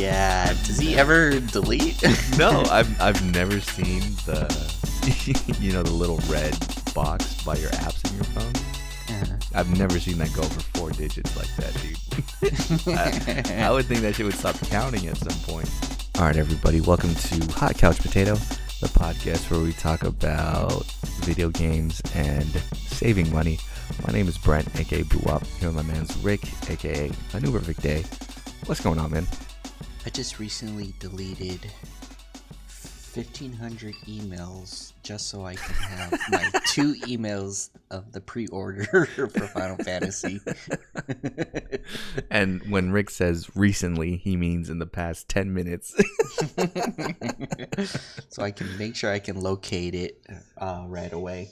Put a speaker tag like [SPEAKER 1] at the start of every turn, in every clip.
[SPEAKER 1] Yeah. Does he ever delete?
[SPEAKER 2] No, I've never seen the the little red box by your apps in your phone. I've never seen that go for 4 digits like that, dude. I would think that shit would stop counting at some point. All right, everybody, welcome to Hot Couch Potato, the podcast where we talk about video games and saving money. My name is Brent, aka Boo-Wop. Here with my man's Rick, aka Maneuver Day. What's going on, man?
[SPEAKER 1] I just recently deleted 1,500 emails just so I can have my 2 emails of the pre-order for Final Fantasy.
[SPEAKER 2] And when Rick says recently, he means in the past 10 minutes.
[SPEAKER 1] So I can make sure I can locate it right away.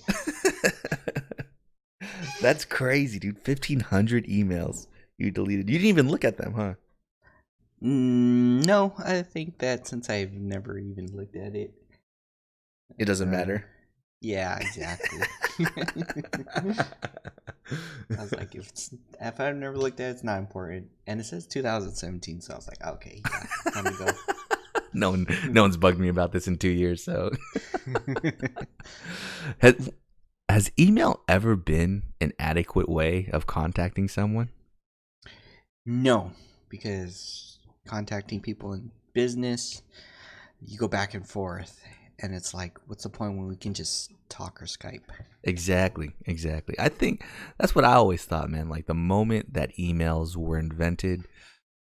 [SPEAKER 2] That's crazy, dude. 1,500 emails you deleted. You didn't even look at them, huh?
[SPEAKER 1] No, I think that since I've never even looked at it,
[SPEAKER 2] it doesn't matter.
[SPEAKER 1] Yeah, exactly. I was like, if I've never looked at it, it's not important. And it says 2017, so I was like, okay, yeah, time to go.
[SPEAKER 2] No one's bugged me about this in 2 years, so. Has email ever been an adequate way of contacting someone?
[SPEAKER 1] No, because contacting people in business, you go back and forth, and it's like, what's the point when we can just talk or Skype?
[SPEAKER 2] Exactly. I think that's what I always thought, man. Like the moment that emails were invented,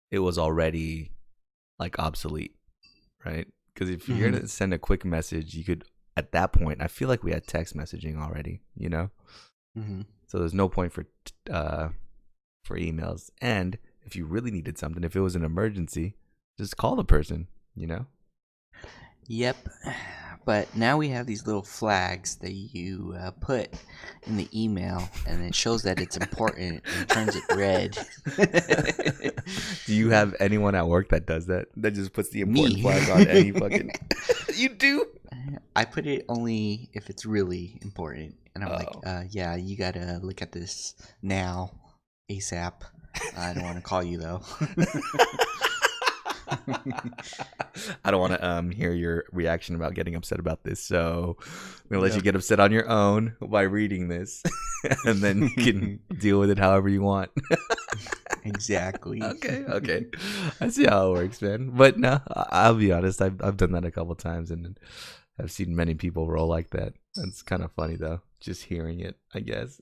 [SPEAKER 2] it was already like obsolete, right? Because if you're gonna send a quick message, you could, at that point, I feel like we had text messaging already, you know?
[SPEAKER 1] Mm-hmm.
[SPEAKER 2] So there's no point for emails. And if you really needed something, if it was an emergency, just call the person, you know?
[SPEAKER 1] Yep. But now we have these little flags that you put in the email, and it shows that it's important and turns it red.
[SPEAKER 2] Do you have anyone at work that does that? That just puts the important flag on any fucking... You do?
[SPEAKER 1] I put it only if it's really important. And I'm like, yeah, you gotta look at this now, ASAP. I don't want to call you, though.
[SPEAKER 2] I don't want to hear your reaction about getting upset about this, so I'm gonna let you get upset on your own by reading this, and then you can deal with it however you want.
[SPEAKER 1] Exactly.
[SPEAKER 2] Okay. I see how it works, man. But no, I'll be honest. I've done that a couple times, and I've seen many people roll like that. It's kind of funny though, just hearing it, I guess.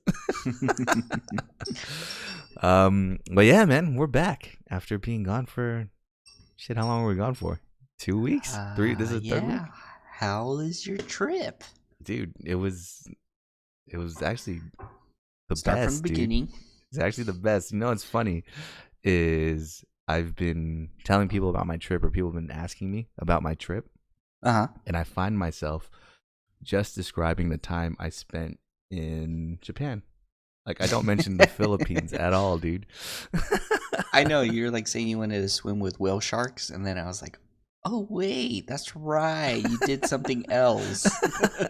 [SPEAKER 2] But yeah, man, we're back after being gone for shit. How long were we gone for? 2 weeks? 3? This is the 3rd week.
[SPEAKER 1] How was your trip,
[SPEAKER 2] dude? It was actually the
[SPEAKER 1] Start
[SPEAKER 2] best.
[SPEAKER 1] From the beginning.
[SPEAKER 2] It's actually the best. You know what's funny is I've been telling people about my trip, or people have been asking me about my trip. And I find myself just describing the time I spent in Japan. Like, I don't mention the Philippines at all, dude.
[SPEAKER 1] I know, you're like saying you wanted to swim with whale sharks, and then I was like, oh, wait, that's right. You did something else.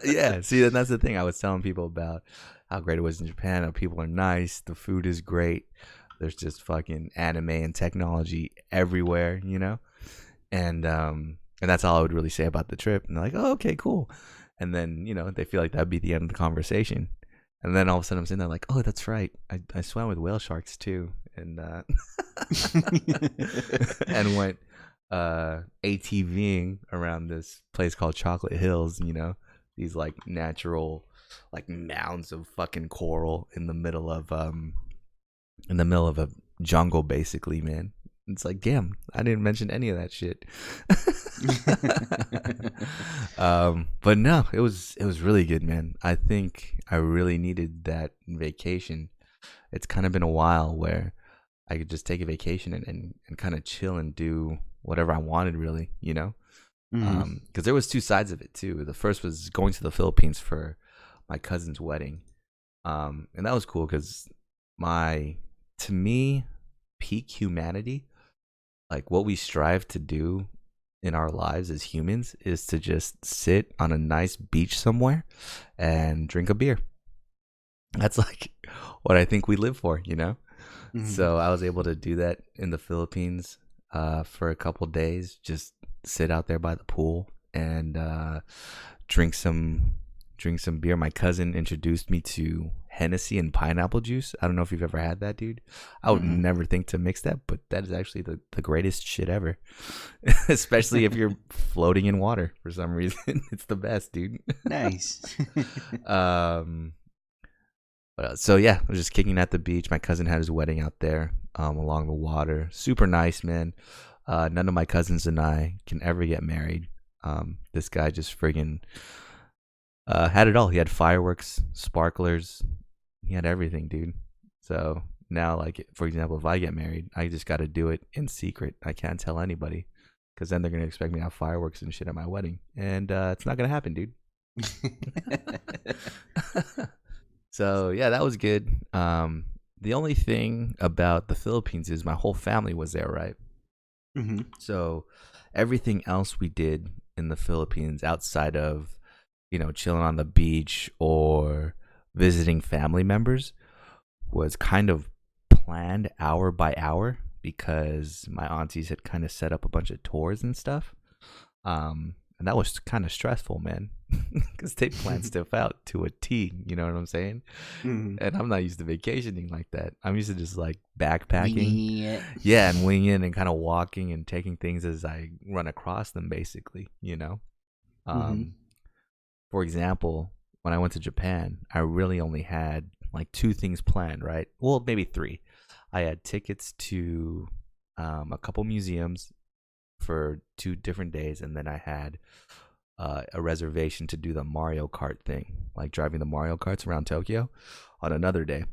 [SPEAKER 2] Yeah, see, and that's the thing. I was telling people about how great it was in Japan, how people are nice, the food is great. There's just fucking anime and technology everywhere, you know? And that's all I would really say about the trip. And they're like, oh, okay, cool. And then, they feel like that'd be the end of the conversation. And then all of a sudden I'm sitting there like, oh, that's right. I swam with whale sharks too. And and went ATVing around this place called Chocolate Hills, these like natural like mounds of fucking coral in the middle of a jungle, basically, man. It's like, damn, I didn't mention any of that shit. But no, it was really good, man. I think I really needed that vacation. It's kind of been a while where I could just take a vacation and kind of chill and do whatever I wanted, really, because there was 2 sides of it too. The first was going to the Philippines for my cousin's wedding, and that was cool because to me, peak humanity, like what we strive to do in our lives as humans, is to just sit on a nice beach somewhere and drink a beer. That's like what I think we live for, So I was able to do that in the Philippines. for a couple days. Just sit out there by the pool and drink some drink some beer. My cousin introduced me to Hennessy and pineapple juice. I don't know if you've ever had that, dude. I would
[SPEAKER 1] Mm-mm.
[SPEAKER 2] never think to mix that, but that is actually the greatest shit ever. Especially if you're floating in water for some reason. It's the best, dude.
[SPEAKER 1] Nice.
[SPEAKER 2] um so yeah, I was just kicking at the beach. My cousin had his wedding out there, along the water. Super nice, man. None of my cousins and I can ever get married. This guy just friggin' had it all. He had fireworks, sparklers. He had everything, dude. So now, like, for example, if I get married, I just got to do it in secret. I can't tell anybody because then they're gonna expect me to have fireworks and shit at my wedding, and it's not gonna happen, dude. So yeah, that was good. The only thing about the Philippines is my whole family was there, right?
[SPEAKER 1] Hmm.
[SPEAKER 2] So everything else we did in the Philippines outside of, chilling on the beach or visiting family members was kind of planned hour by hour because my aunties had kind of set up a bunch of tours and stuff. And that was kind of stressful, man, because they planned stuff out to a T. You know what I'm saying?
[SPEAKER 1] Hmm.
[SPEAKER 2] And I'm not used to vacationing like that. I'm used to just like backpacking.
[SPEAKER 1] Winging it.
[SPEAKER 2] Yeah, and winging and kind of walking and taking things as I run across them, basically.
[SPEAKER 1] Hmm.
[SPEAKER 2] For example, when I went to Japan, I really only had like two things planned, right? Well, maybe three. I had tickets to a couple museums for 2 different days, and then I had a reservation to do the Mario Kart thing, like driving the Mario Karts around Tokyo on another day.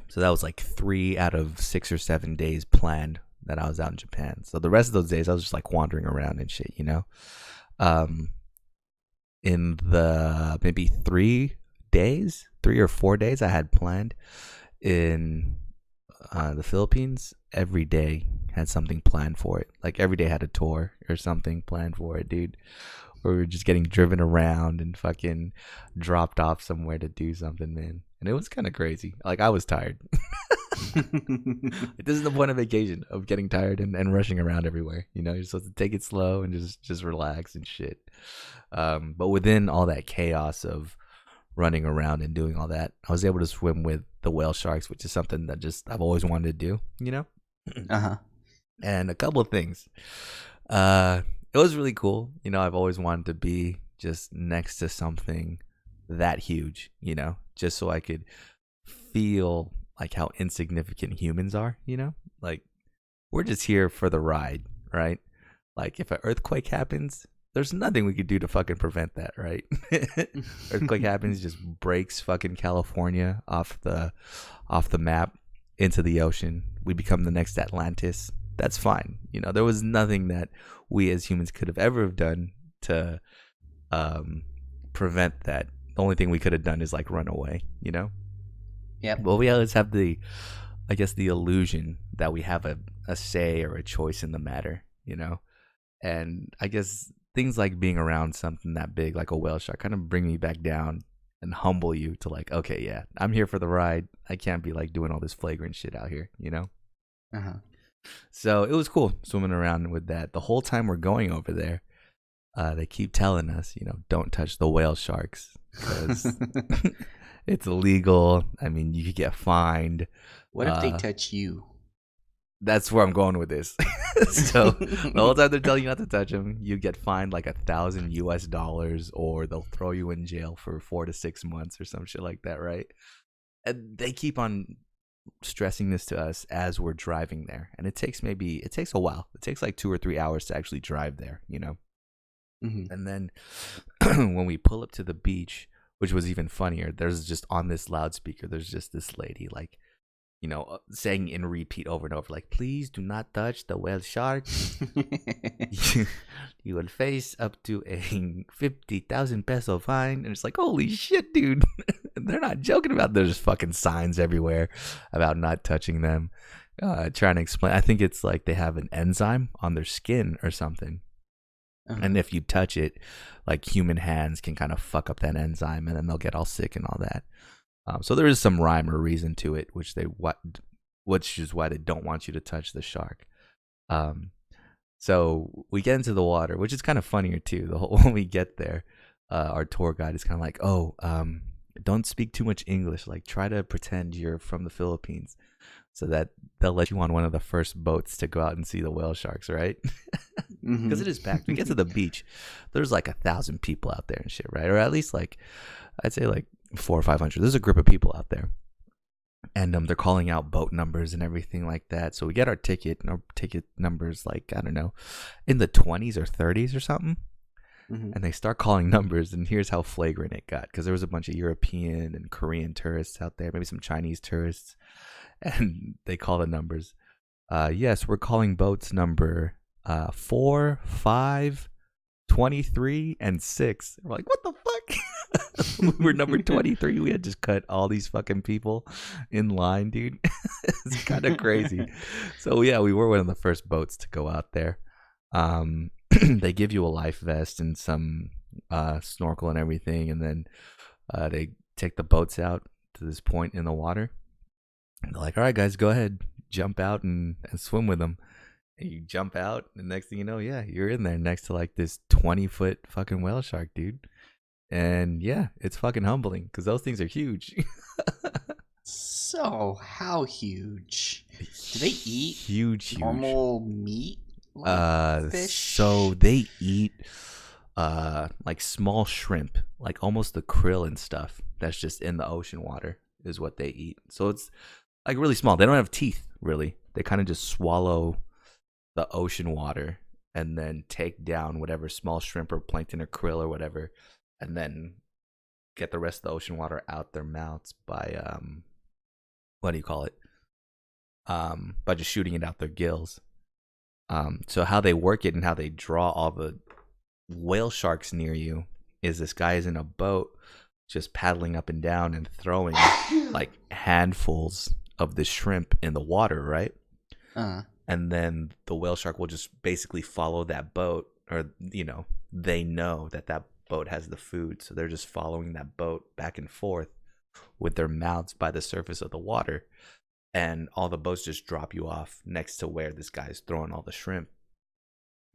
[SPEAKER 2] So that was like 3 out of 6 or 7 days planned that I was out in Japan. So the rest of those days I was just like wandering around and shit. Um, in the maybe 3 days, 3 or 4 days I had planned in the Philippines, every day had something planned for it. Like every day had a tour or something planned for it, dude. Or we were just getting driven around and fucking dropped off somewhere to do something, man. And it was kind of crazy. Like I was tired. This is the point of vacation, of getting tired and rushing around everywhere. You're supposed to take it slow and just relax and shit. But within all that chaos of running around and doing all that, I was able to swim with the whale sharks, which is something that just I've always wanted to do.
[SPEAKER 1] Uh-huh.
[SPEAKER 2] And a couple of things. It was really cool. I've always wanted to be just next to something that huge, just so I could feel like how insignificant humans are. Like we're just here for the ride, right? Like if an earthquake happens, there's nothing we could do to fucking prevent that, right? Earthquake happens, just breaks fucking California off the map into the ocean. We become the next Atlantis. That's fine. There was nothing that we as humans could have ever have done to prevent that. The only thing we could have done is like run away.
[SPEAKER 1] Yep.
[SPEAKER 2] But we always have the illusion that we have a say or a choice in the matter. And I guess things like being around something that big like a whale shark kind of bring me back down and humble you to like, okay, yeah, I'm here for the ride. I can't be like doing all this flagrant shit out here.
[SPEAKER 1] Uh-huh.
[SPEAKER 2] So it was cool swimming around with that. The whole time we're going over there, they keep telling us, don't touch the whale sharks because it's illegal. I mean, you could get fined.
[SPEAKER 1] What if they touch you?
[SPEAKER 2] That's where I'm going with this. So the whole time they're telling you not to touch them, you get fined like $1,000 or they'll throw you in jail for 4 to 6 months or some shit like that, right? And they keep on stressing this to us as we're driving there, and it takes a while. It takes like 2 or 3 hours to actually drive there.
[SPEAKER 1] Mm-hmm.
[SPEAKER 2] And then when we pull up to the beach, which was even funnier, there's just on this loudspeaker, there's just this lady like, saying in repeat over and over, like, please do not touch the whale shark. You will face up to a 50,000 peso fine. And it's like, holy shit, dude. They're not joking about, there's fucking signs everywhere about not touching them. Trying to explain, I think it's like they have an enzyme on their skin or something.
[SPEAKER 1] Uh-huh.
[SPEAKER 2] And if you touch it, like human hands can kind of fuck up that enzyme and then they'll get all sick and all that. So there is some rhyme or reason to it, which is why they don't want you to touch the shark. Um, so we get into the water, which is kind of funnier too. The whole when we get there, our tour guide is kind of like, "Oh, don't speak too much English. Like, try to pretend you're from the Philippines, so that they'll let you on one of the first boats to go out and see the whale sharks, right?" Because
[SPEAKER 1] Mm-hmm.
[SPEAKER 2] it is packed. We get to the beach, there's like 1,000 people out there and shit, right? Or at least like I'd say like 400 or 500. There's a group of people out there, and they're calling out boat numbers and everything like that. So we get our ticket, and our ticket numbers like I don't know, in the 20s or 30s or something.
[SPEAKER 1] Mm-hmm.
[SPEAKER 2] And they start calling numbers, and here's how flagrant it got, because there was a bunch of European and Korean tourists out there, maybe some Chinese tourists, and they call the numbers. Yes, we're calling boats number 4, 5, 23, and 6. We're like, what the fuck? We were number 23. We had just cut all these fucking people in line, dude. It's kind of crazy. So yeah, we were one of the first boats to go out there. They give you a life vest and some snorkel and everything, and then they take the boats out to this point in the water. And they're like, all right, guys, go ahead, jump out and swim with them. And you jump out, and next thing you know, yeah, you're in there next to like this 20-foot fucking whale shark, dude. And yeah, it's fucking humbling because those things are huge.
[SPEAKER 1] So, how huge? Do they eat
[SPEAKER 2] Huge.
[SPEAKER 1] normal meat like fish?
[SPEAKER 2] So they eat like small shrimp, like almost the krill and stuff that's just in the ocean water is what they eat. So it's like really small. They don't have teeth, really. They kind of just swallow the ocean water and then take down whatever small shrimp or plankton or krill or whatever, and then get the rest of the ocean water out their mouths by what do you call it? By just shooting it out their gills. So how they work it and how they draw all the whale sharks near you is this guy is in a boat just paddling up and down and throwing like handfuls of the shrimp in the water, right? And then the whale shark will just basically follow that boat, or they know that that boat has the food, so they're just following that boat back and forth with their mouths by the surface of the water, and all the boats just drop you off next to where this guy's throwing all the shrimp.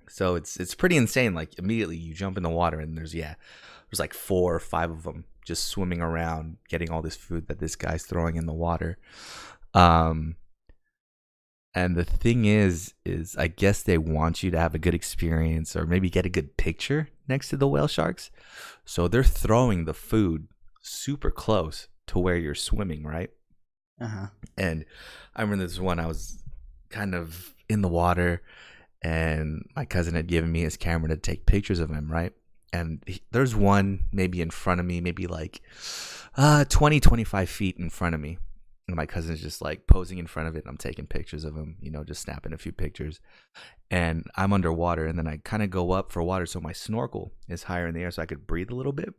[SPEAKER 2] So it's pretty insane. Like immediately you jump in the water and there's like 4 or 5 of them just swimming around getting all this food that this guy's throwing in the water. And the thing is I guess they want you to have a good experience or maybe get a good picture next to the whale sharks. So they're throwing the food super close to where you're swimming, right? And I remember this one, I was kind of in the water and my cousin had given me his camera to take pictures of him, right? And there's one maybe in front of me, maybe like 20, 25 feet in front of me. And my cousin's just like posing in front of it and I'm taking pictures of him, just snapping a few pictures. And I'm underwater and then I kind of go up for water. So my snorkel is higher in the air so I could breathe a little bit.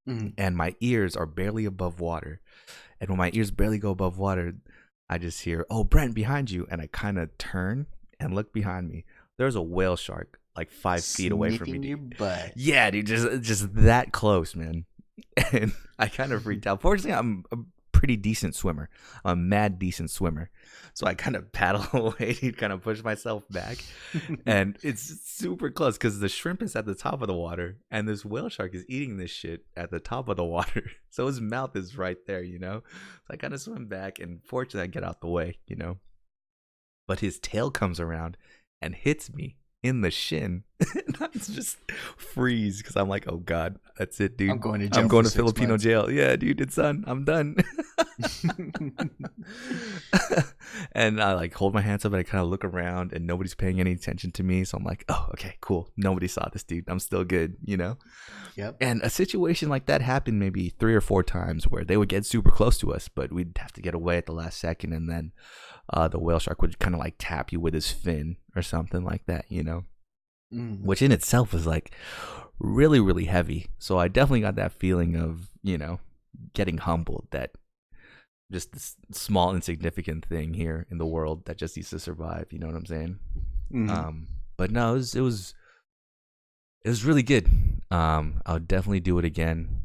[SPEAKER 2] And my ears are barely above water. And when my ears barely go above water, I just hear, "Oh, Brent, behind you." And I kind of turn and look behind me. There's a whale shark like 5 feet away from me, dude.
[SPEAKER 1] Your butt.
[SPEAKER 2] Yeah, dude, just that close, man. And I kind of freaked out. Fortunately, I'm a pretty decent swimmer. I'm a mad decent swimmer. So I kind of paddle away, kind of push myself back. And it's super close because the shrimp is at the top of the water and this whale shark is eating this shit at the top of the water. So his mouth is right there, So I kind of swim back and fortunately I get out the way, But his tail comes around and hits me in the shin. And I just freeze because I'm like, oh God, that's it, dude.
[SPEAKER 1] I'm going to jail.
[SPEAKER 2] I'm going to Filipino jail. Yeah, dude, it's done. I'm done. And I like hold my hands up and I kind of look around and nobody's paying any attention to me. So I'm like, oh, okay, cool. Nobody saw this, dude. I'm still good,
[SPEAKER 1] Yep.
[SPEAKER 2] And a situation like that happened maybe 3 or 4 times where they would get super close to us, but we'd have to get away at the last second. And then the whale shark would kind of like tap you with his fin or something like that, which in itself is like really, really heavy. So I definitely got that feeling of, getting humbled that just this small insignificant thing here in the world that just needs to survive. You know what I'm saying? But no, it was really good. I'll definitely do it again.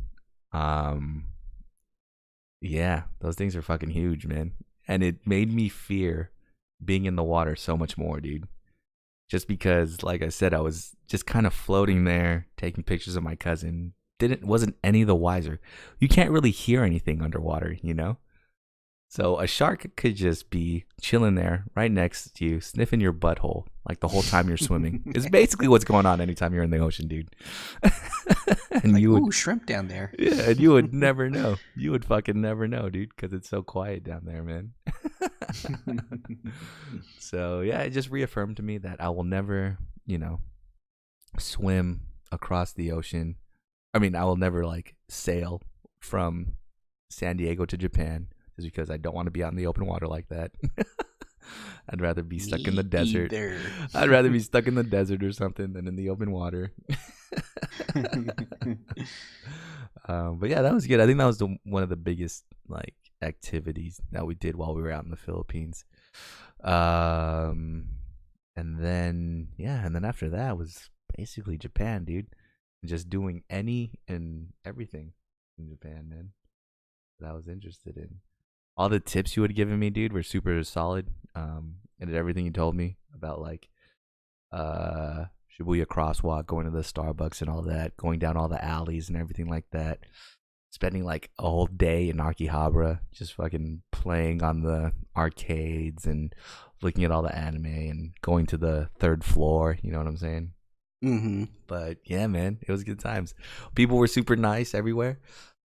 [SPEAKER 2] Yeah, those things are fucking huge, man. And it made me fear being in the water so much more, dude. just because, like I said, I was just kind of floating there, taking pictures of my cousin. Wasn't any the wiser. You can't really hear anything underwater, you know? So a shark could just be chilling there right next to you, sniffing your butthole like the whole time you're swimming. It's basically what's going on anytime you're in the ocean, dude. And
[SPEAKER 1] Like,
[SPEAKER 2] you would,
[SPEAKER 1] ooh, shrimp down there.
[SPEAKER 2] yeah, and you would never know. You would fucking never know, dude, because it's so quiet down there, man. So yeah, it just reaffirmed to me that I will never, swim across the ocean. I mean, I will never like sail from San Diego to Japan just because I don't want to be out in the open water like that. I'd rather be stuck in the desert.
[SPEAKER 1] Either.
[SPEAKER 2] I'd rather be stuck in the desert or something than in the open water. But yeah, that was good. I think that was one of the biggest like activities that we did while we were out in the Philippines. And then after that was basically Japan, dude. Just doing any and everything in Japan, man, that I was interested in. All the tips you had given me, dude, were super solid. And everything you told me about like Shibuya crosswalk, going to the Starbucks and all that, going down all the alleys and everything like that. Spending like a whole day in Akihabara, just fucking playing on the arcades and looking at all the anime and going to the third floor. You know what I'm saying?
[SPEAKER 1] Mm-hmm.
[SPEAKER 2] But yeah, man, it was good times. People were super nice everywhere.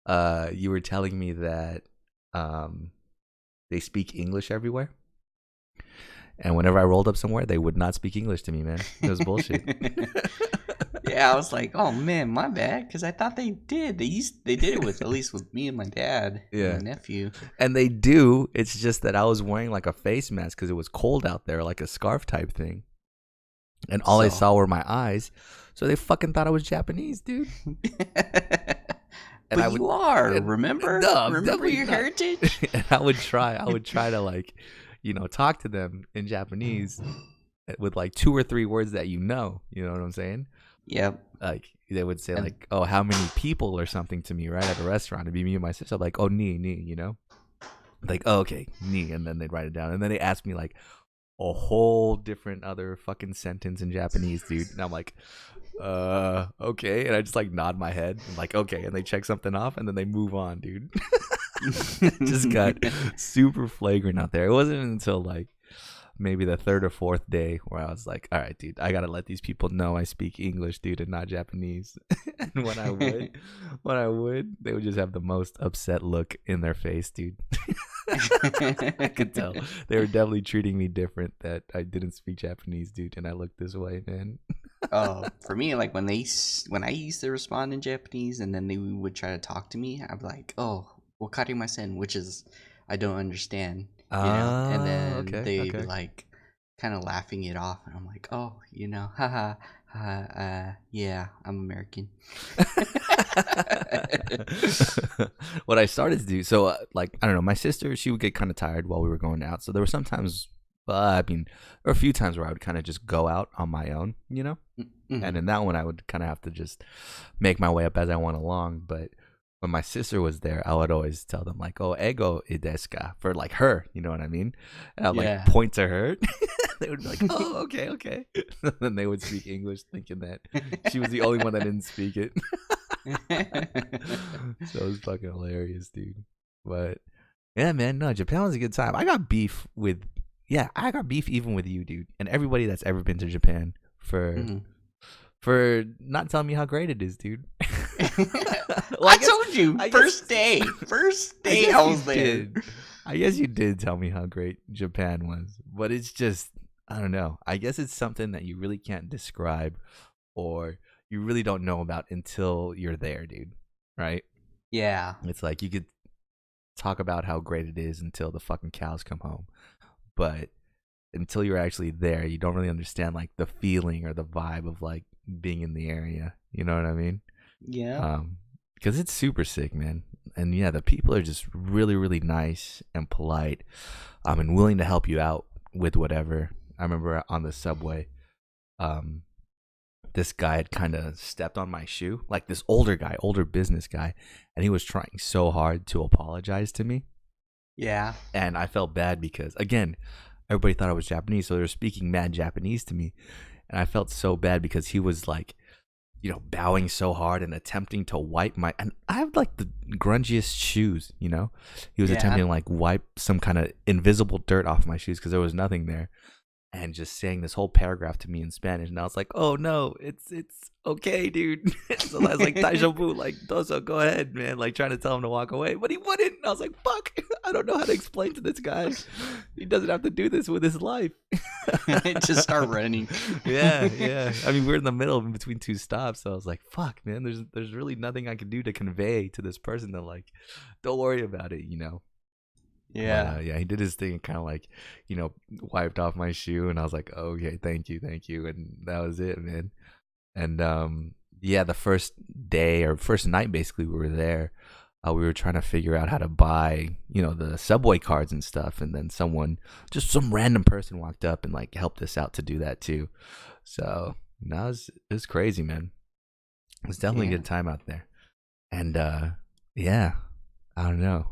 [SPEAKER 2] You were telling me that they speak English everywhere. And whenever I rolled up somewhere, they would not speak English to me, man. It was bullshit.
[SPEAKER 1] Yeah, I was like, oh man, my bad, because I thought they did. They did it with at least with me and my dad,
[SPEAKER 2] Yeah.
[SPEAKER 1] and my nephew.
[SPEAKER 2] And they do. It's just that I was wearing like a face mask because it was cold out there, like a scarf type thing. And all I saw were my eyes. So they fucking thought I was Japanese, dude.
[SPEAKER 1] But you are, remember?
[SPEAKER 2] No,
[SPEAKER 1] remember your heritage?
[SPEAKER 2] And I would try to like, talk to them in Japanese with like 2 or 3 words that you know what I'm saying?
[SPEAKER 1] Yep.
[SPEAKER 2] Like they would say like, oh, how many people or something to me, right, at a restaurant. It'd be me and my sister. I'm like, oh, ni, like, oh, okay, ni, and then they'd write it down. And then they ask me like a whole different other fucking sentence in Japanese, dude. And I'm like, okay. And I just like nod my head. I'm like, okay. And they check something off and then they move on, dude. Just got super flagrant out there. It wasn't until like maybe the 3rd or 4th day where I was like, all right, dude, I gotta let these people know I speak English, dude, and not Japanese. And when I would, they would just have the most upset look in their face, dude. I could tell they were definitely treating me different that I didn't speak Japanese, dude, and I looked this way, man.
[SPEAKER 1] For me, like when I used to respond in Japanese and then they would try to talk to me, I'd be like, oh, wakarimasen, which is I don't understand, and then they'd be like kind of laughing it off, and I'm like, oh, haha, yeah, I'm American.
[SPEAKER 2] What I started to do, so like, I don't know, my sister, she would get kind of tired while we were going out, so there were sometimes, there were a few times where I would kind of just go out on my own,
[SPEAKER 1] Mm-hmm.
[SPEAKER 2] And in that one I would kind of have to just make my way up as I went along. But when my sister was there, I would always tell them like, oh, ego desu ka, for like her, you know what I mean? And I'd like point to her. They would be like, oh, okay. And then they would speak English thinking that she was the only one that didn't speak it. So it was fucking hilarious, dude. But yeah, man, no, Japan was a good time. I got beef even with you, dude, and everybody that's ever been to Japan for not telling me how great it is, dude.
[SPEAKER 1] Well, I told you, first day I was there.
[SPEAKER 2] I guess you did tell me how great Japan was, but it's just, I don't know. I guess it's something that you really can't describe or you really don't know about until you're there, dude. Right?
[SPEAKER 1] Yeah.
[SPEAKER 2] It's like you could talk about how great it is until the fucking cows come home. But until you're actually there, you don't really understand like the feeling or the vibe of like being in the area. You know what I mean?
[SPEAKER 1] Yeah.
[SPEAKER 2] Because it's super sick, man. And yeah, the people are just really, really nice and polite, and willing to help you out with whatever. I remember on the subway, this guy had kind of stepped on my shoe, like this older business guy, and he was trying so hard to apologize to me.
[SPEAKER 1] Yeah.
[SPEAKER 2] And I felt bad because, again, everybody thought I was Japanese, so they were speaking mad Japanese to me. and I felt so bad because he was like, you know, bowing so hard and attempting to wipe my, and I have like the grungiest shoes, you know. He was attempting to like wipe some kind of invisible dirt off my shoes because there was nothing there, and just saying this whole paragraph to me in Spanish, and I was like, "Oh no, it's okay, dude." So I was like, "Deja vu, like Doso, go ahead, man," like trying to tell him to walk away, but he wouldn't. And I was like, "Fuck, I don't know how to explain to this guy. He doesn't have to do this with his life."
[SPEAKER 1] Just start running.
[SPEAKER 2] Yeah. I mean, we're in the middle in between two stops, so I was like, "Fuck, man, there's really nothing I can do to convey to this person that like, don't worry about it, you know."
[SPEAKER 1] Yeah.
[SPEAKER 2] But, yeah, he did his thing and kind of like, you know, wiped off my shoe, and I was like, oh, okay, thank you, and that was it, man. And yeah, the first day or first night, basically, we were there. We were trying to figure out how to buy, you know, the subway cards and stuff, and then some random person walked up and like helped us out to do that too. So no, it was crazy, man. It was definitely a good time out there, and yeah, I don't know.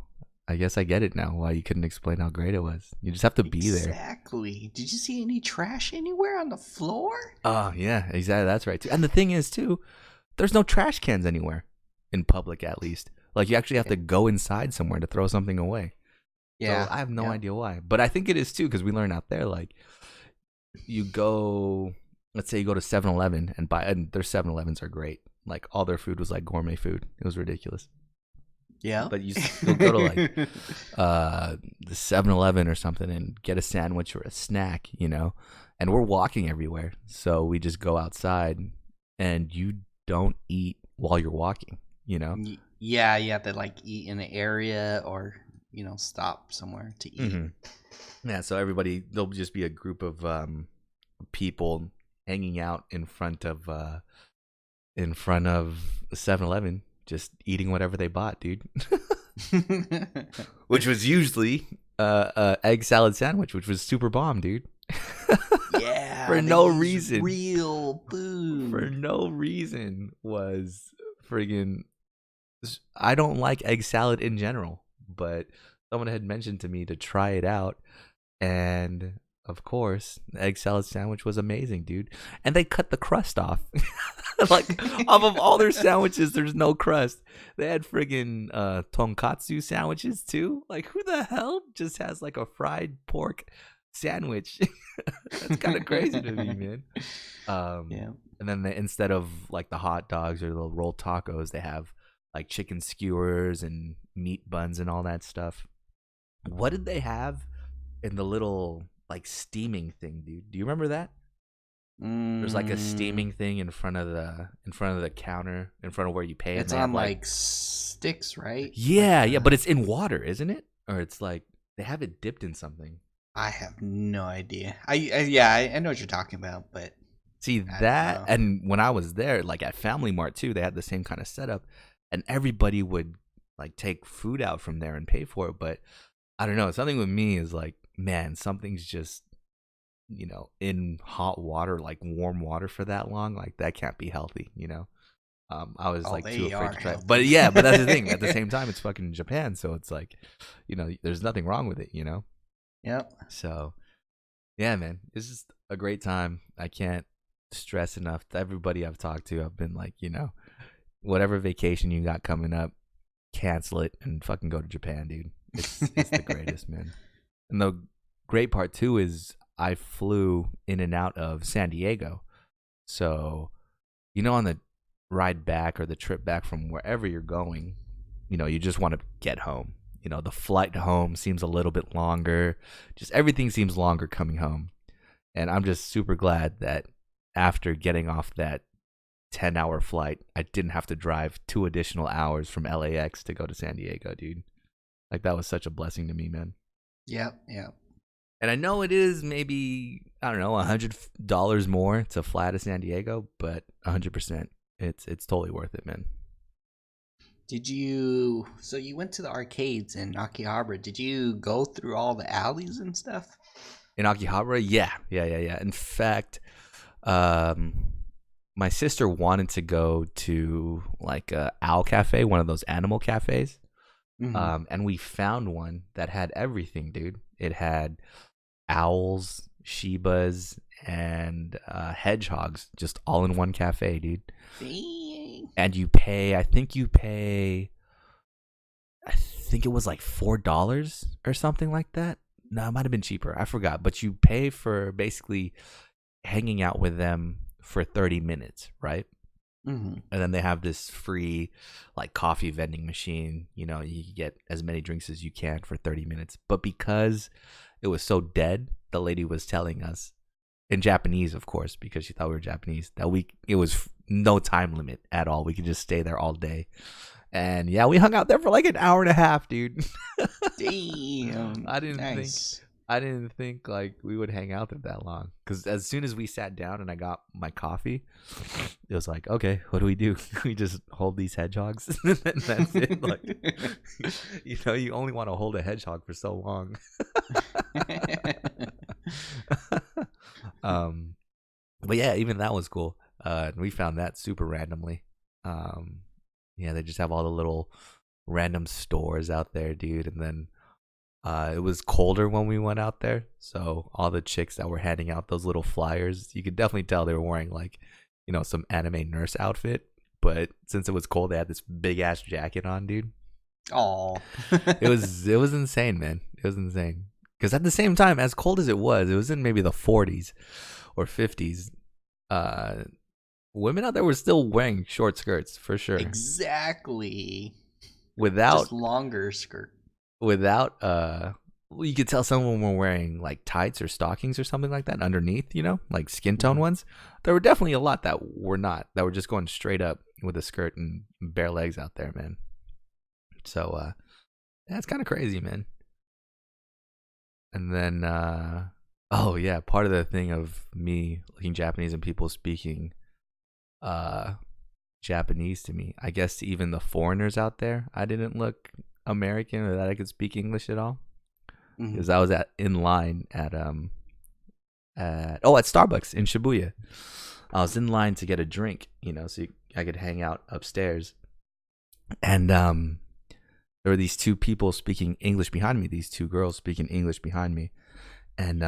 [SPEAKER 2] I guess I get it now why you couldn't explain how great it was. You just have to be there.
[SPEAKER 1] Exactly. Did you see any trash anywhere on the floor?
[SPEAKER 2] Oh, yeah, exactly. That's right, too. And the thing is, too, there's no trash cans anywhere in public, at least. Like, you actually have to go inside somewhere to throw something away. Yeah. So I have no idea why. But I think it is, too, because we learned out there, like, you go, let's say you go to 7-Eleven and buy, and their 7-Elevens are great. Like, all their food was like gourmet food. It was ridiculous.
[SPEAKER 1] Yeah.
[SPEAKER 2] But you still go to like the 7-Eleven or something and get a sandwich or a snack, you know, and we're walking everywhere. So we just go outside and you don't eat while you're walking, you know?
[SPEAKER 1] Yeah, you have to like eat in an area or, you know, stop somewhere to eat.
[SPEAKER 2] Mm-hmm. Yeah, so there'll just be a group of people hanging out in front of 7-Eleven. Just eating whatever they bought, dude. Which was usually egg salad sandwich, which was super bomb, dude.
[SPEAKER 1] Yeah.
[SPEAKER 2] For no reason.
[SPEAKER 1] Real food.
[SPEAKER 2] For no reason was friggin'. I don't like egg salad in general, but someone had mentioned to me to try it out, and of course, the egg salad sandwich was amazing, dude. And they cut the crust off. Like, off of all their sandwiches, there's no crust. They had friggin' tonkatsu sandwiches, too. Like, who the hell just has, like, a fried pork sandwich? That's kind of crazy to me, man. Yeah. And then instead of, like, the hot dogs or the rolled tacos, they have, like, chicken skewers and meat buns and all that stuff. What did they have in the little, like, steaming thing, dude? Do you remember that? There's like a steaming thing in front of the counter, in front of where you pay.
[SPEAKER 1] It's on like sticks, right?
[SPEAKER 2] Yeah, but it's in water, isn't it? Or it's like they have it dipped in something.
[SPEAKER 1] I have no idea. I know what you're talking about, but
[SPEAKER 2] see that. And when I was there, like at Family Mart too, they had the same kind of setup, and everybody would like take food out from there and pay for it. But I don't know, something with me is like, man, something's just, you know, in hot water, like warm water for that long, like that can't be healthy, you know. I was like too afraid to try it. But yeah, but that's the thing, at the same time it's fucking Japan, so it's like, you know, there's nothing wrong with it, you know.
[SPEAKER 1] Yep.
[SPEAKER 2] So yeah, man, it's just a great time. I can't stress enough to everybody I've talked to. I've been like, you know, whatever vacation you got coming up, cancel it and fucking go to Japan, dude. It's the greatest, man. And the great part too is I flew in and out of San Diego. So, you know, on the ride back or the trip back from wherever you're going, you know, you just want to get home. You know, the flight home seems a little bit longer. Just everything seems longer coming home. And I'm just super glad that after getting off that 10-hour flight, I didn't have to drive 2 additional hours from LAX to go to San Diego, dude. Like, that was such a blessing to me, man.
[SPEAKER 1] Yep.
[SPEAKER 2] And I know it is maybe, I don't know, $100 more to fly to San Diego, but 100%, it's totally worth it, man.
[SPEAKER 1] So you went to the arcades in Akihabara. Did you go through all the alleys and stuff?
[SPEAKER 2] In Akihabara? Yeah. In fact, my sister wanted to go to like a owl cafe, one of those animal cafes. Mm-hmm. And we found one that had everything, dude. It had owls, Shibas, and hedgehogs, just all in one cafe, dude.
[SPEAKER 1] Dang.
[SPEAKER 2] And I think it was like $4 or something like that. No, it might have been cheaper. I forgot. But you pay for basically hanging out with them for 30 minutes, right?
[SPEAKER 1] Mm-hmm.
[SPEAKER 2] And then they have this free like coffee vending machine. You can get as many drinks as you can for 30 minutes. But because it was so dead, the lady was telling us in Japanese, of course, because she thought we were Japanese, that it was no time limit at all. We could just stay there all day. And yeah, we hung out there for like an hour and a half, dude.
[SPEAKER 1] Damn.
[SPEAKER 2] I didn't think like we would hang out there that long, because as soon as we sat down and I got my coffee, it was like, okay, what do? We just hold these hedgehogs, and that's it. Like, you only want to hold a hedgehog for so long. But yeah, even that was cool. And we found that super randomly. Yeah, they just have all the little random stores out there, dude. And then it was colder when we went out there, so all the chicks that were handing out those little flyers, you could definitely tell they were wearing like, some anime nurse outfit. But since it was cold, they had this big ass jacket on, dude.
[SPEAKER 1] Oh,
[SPEAKER 2] it was insane, man. It was insane. Because at the same time, as cold as it was in maybe the 40s or 50s. Women out there were still wearing short skirts for sure.
[SPEAKER 1] Exactly.
[SPEAKER 2] Without
[SPEAKER 1] just longer skirt.
[SPEAKER 2] Without you could tell some of them were wearing like tights or stockings or something like that underneath, like skin tone ones. There were definitely a lot that were not, that were just going straight up with a skirt and bare legs out there, man. So that's kind of crazy, man. And then oh yeah, part of the thing of me looking Japanese and people speaking Japanese to me, I guess to even the foreigners out there, I didn't look American or that I could speak English at all, because I was in line at Starbucks in Shibuya. I was in line to get a drink, so I could hang out upstairs, and there were these two people speaking English behind me, these two girls speaking English behind me, and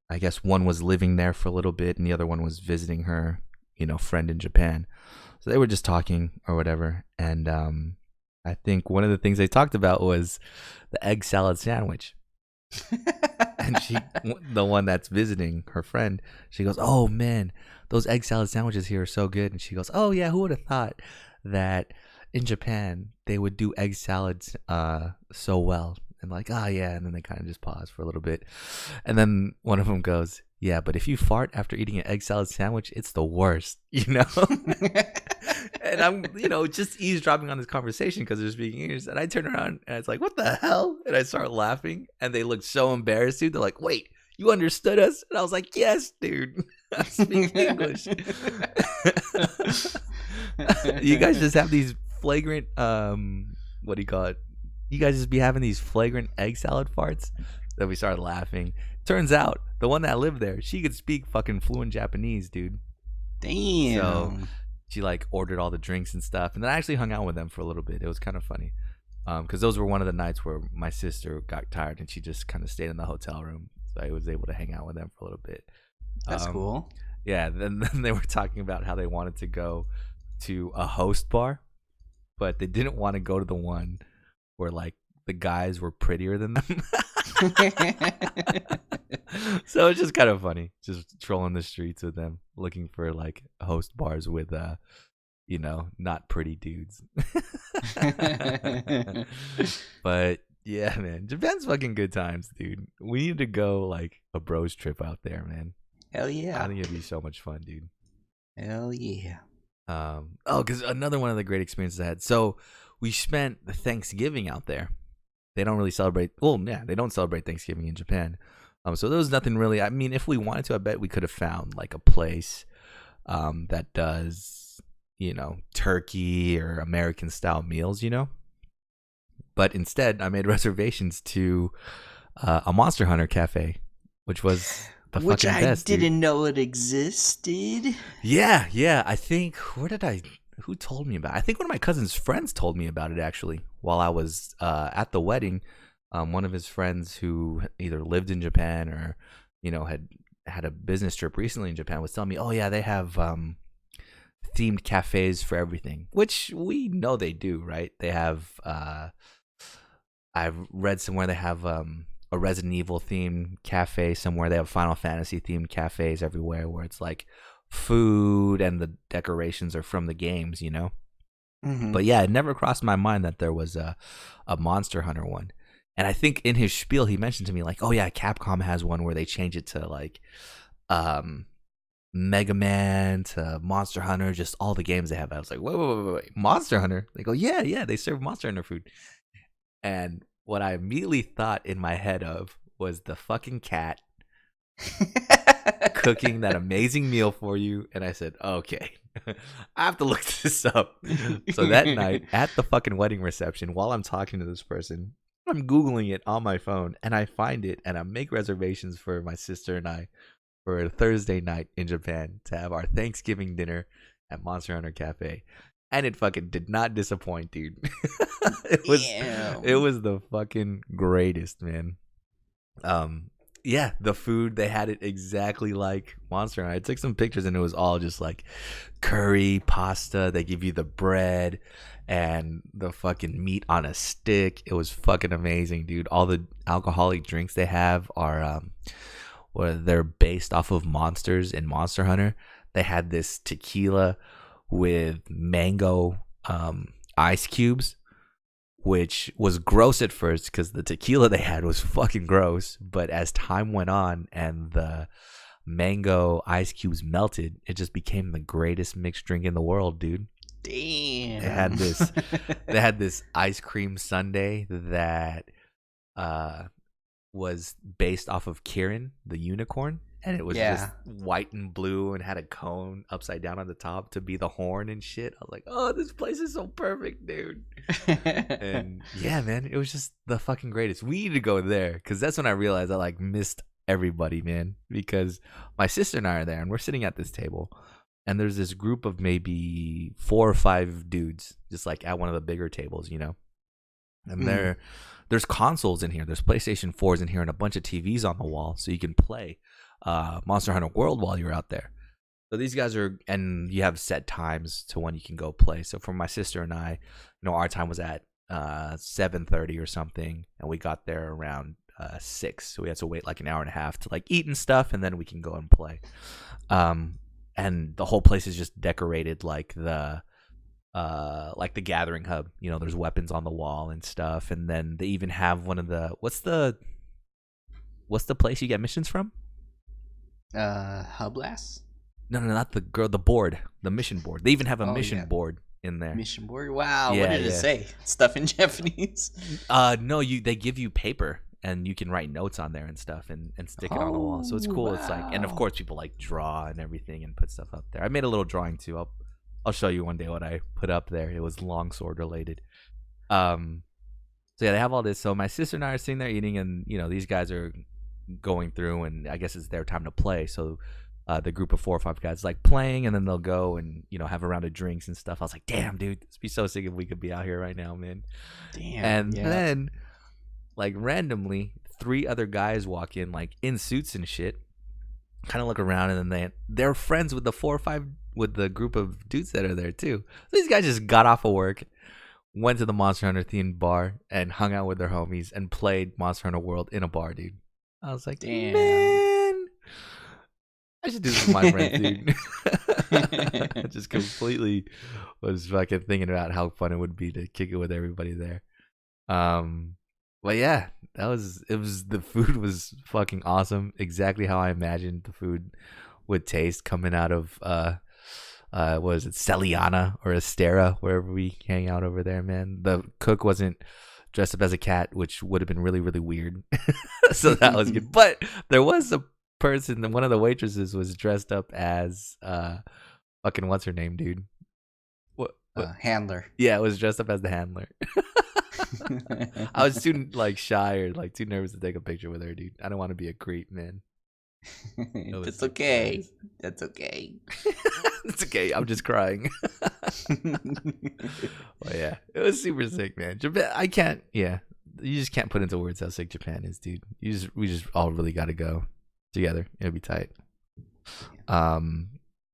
[SPEAKER 2] I guess one was living there for a little bit and the other one was visiting her friend in Japan. So they were just talking or whatever, and I think one of the things they talked about was the egg salad sandwich. And the one that's visiting her friend, she goes, "Oh man, those egg salad sandwiches here are so good." And she goes, "Oh yeah, who would have thought that in Japan they would do egg salads so well?" And like, "Ah, yeah." And then they kind of just pause for a little bit, and then one of them goes, "Yeah, but if you fart after eating an egg salad sandwich, it's the worst." And I'm, just eavesdropping on this conversation because they're speaking English. And I turn around and it's like, "What the hell?" And I start laughing. And they look so embarrassed, dude. They're like, "Wait, you understood us?" And I was like, "Yes, dude. I speak English." You guys just have these flagrant, what do you call it? You guys just be having these flagrant egg salad farts. Then we started laughing. Turns out the one that lived there, she could speak fucking fluent Japanese, dude.
[SPEAKER 1] Damn.
[SPEAKER 2] So she like ordered all the drinks and stuff, and then I actually hung out with them for a little bit. It was kind of funny, because those were one of the nights where my sister got tired and she just kind of stayed in the hotel room, so I was able to hang out with them for a little bit.
[SPEAKER 1] That's cool.
[SPEAKER 2] Yeah. Then they were talking about how they wanted to go to a host bar, but they didn't want to go to the one where like the guys were prettier than them. So it's just kind of funny, just trolling the streets with them, looking for like host bars with not pretty dudes. But yeah, man, Japan's fucking good times, dude. We need to go like a bros trip out there, man.
[SPEAKER 1] Hell yeah.
[SPEAKER 2] I think it'd be so much fun, dude.
[SPEAKER 1] Hell yeah.
[SPEAKER 2] Because another one of the great experiences I had, so we spent the Thanksgiving out there. They don't really celebrate, they don't celebrate Thanksgiving in Japan. So there was nothing really, I mean, if we wanted to, I bet we could have found like a place that does, turkey or American style meals, But instead, I made reservations to a Monster Hunter cafe, which was the fucking best.
[SPEAKER 1] Which I didn't know it existed.
[SPEAKER 2] Yeah. I think, who told me about it? I think one of my cousin's friends told me about it, actually, while I was at the wedding. One of his friends who either lived in Japan or, had a business trip recently in Japan was telling me, oh yeah, they have themed cafes for everything, which we know they do, right? They have I've read somewhere they have a Resident Evil themed cafe somewhere. They have Final Fantasy themed cafes everywhere where it's like food and the decorations are from the games, you know?
[SPEAKER 1] Mm-hmm.
[SPEAKER 2] But yeah, it never crossed my mind that there was a Monster Hunter one. And I think in his spiel he mentioned to me like, oh yeah, Capcom has one where they change it to like Mega Man to Monster Hunter, just all the games they have. I was like, wait, Monster Hunter? They go, yeah, they serve Monster Hunter food. And what I immediately thought in my head of was the fucking cat cooking that amazing meal for you. And I said, okay, I have to look this up. So that night at the fucking wedding reception, while I'm talking to this person, I'm Googling it on my phone and I find it and I make reservations for my sister and I for a Thursday night in Japan to have our Thanksgiving dinner at Monster Hunter Cafe. And it fucking did not disappoint, dude. It was the fucking greatest, man. Yeah, the food, they had it exactly like Monster Hunter. I took some pictures and it was all just like curry, pasta. They give you the bread and the fucking meat on a stick. It was fucking amazing, dude. All the alcoholic drinks they have are they're based off of monsters in Monster Hunter. They had this tequila with mango ice cubes, which was gross at first because the tequila they had was fucking gross. But as time went on and the mango ice cubes melted, it just became the greatest mixed drink in the world, dude.
[SPEAKER 1] Damn.
[SPEAKER 2] They had this ice cream sundae that was based off of Kirin, the unicorn. And it was just white and blue and had a cone upside down on the top to be the horn and shit. I was like, oh, this place is so perfect, dude. And yeah, man, it was just the fucking greatest. We need to go there because that's when I realized I like missed everybody, man. Because my sister and I are there and we're sitting at this table and there's this group of maybe 4 or 5 dudes just like at one of the bigger tables, you know. And there's consoles in here. There's PlayStation 4s in here and a bunch of TVs on the wall so you can play Monster Hunter World while you're out there. So these guys are, and you have set times to when you can go play. So for my sister and I, you know, our time was at 7:30 or something, and we got there around 6. So we had to wait like an hour and a half to like eat and stuff, and then we can go and play. And the whole place is just decorated like the gathering hub. You know, there's weapons on the wall and stuff, and then they even have one of the what's the place you get missions from?
[SPEAKER 1] Hublast?
[SPEAKER 2] No, not the board, the mission board. They even have a mission board in there.
[SPEAKER 1] Mission board? Wow, what did it say? Stuff in Japanese?
[SPEAKER 2] No, they give you paper and you can write notes on there and stuff and stick it on the wall. So it's cool. Wow. It's like, and of course people like draw and everything and put stuff up there. I made a little drawing too. I'll show you one day what I put up there. It was longsword related. So yeah, they have all this. So my sister and I are sitting there eating, and you know, these guys are going through, and I guess it's their time to play. So the group of 4 or 5 guys like playing, and then they'll go and, you know, have a round of drinks and stuff. I was like, damn, dude, this would be so sick if we could be out here right now, man.
[SPEAKER 1] Damn.
[SPEAKER 2] And then like randomly 3 other guys walk in like in suits and shit, kind of look around, and then they're friends with the 4 or 5 with the group of dudes that are there too. So these guys just got off of work, went to the Monster Hunter themed bar and hung out with their homies and played Monster Hunter World in a bar, dude. I was like, damn, man, I should do this with my friends, dude. I just completely was fucking thinking about how fun it would be to kick it with everybody there. But yeah, the food was fucking awesome. Exactly how I imagined the food would taste coming out of what was it, Celiana or Astera, wherever we hang out over there, man. The cook wasn't dressed up as a cat, which would have been really, really weird. So that was good. But there was a person, one of the waitresses was dressed up as fucking what's her name, dude? What?
[SPEAKER 1] Handler.
[SPEAKER 2] Yeah, it was dressed up as the handler. I was too like shy or like too nervous to take a picture with her, dude. I don't want to be a creep, man.
[SPEAKER 1] That's okay. That's okay.
[SPEAKER 2] It's okay. I'm just crying. Well, yeah, it was super sick, man. Japan, I can't. Yeah, you just can't put into words how sick Japan is, dude. We just all really got to go together. It'll be tight. Um,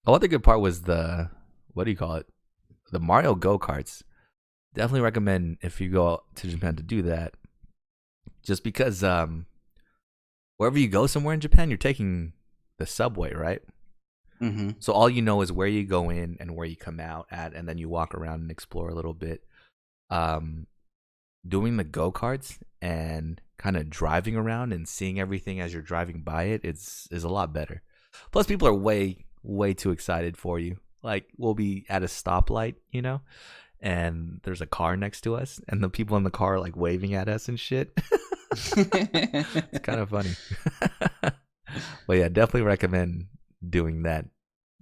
[SPEAKER 2] oh, other good part was the, what do you call it? The Mario go karts. Definitely recommend if you go to Japan to do that. Just because wherever you go somewhere in Japan, you're taking the subway, right?
[SPEAKER 1] Mm-hmm.
[SPEAKER 2] So all you know is where you go in and where you come out at, and then you walk around and explore a little bit. Um, Doing the go karts and kind of driving around and seeing everything as you're driving by it is a lot better. Plus, people are way too excited for you. Like we'll be at a stoplight, and there's a car next to us, and the people in the car are like waving at us and shit. It's kind of funny. But yeah, definitely recommend doing that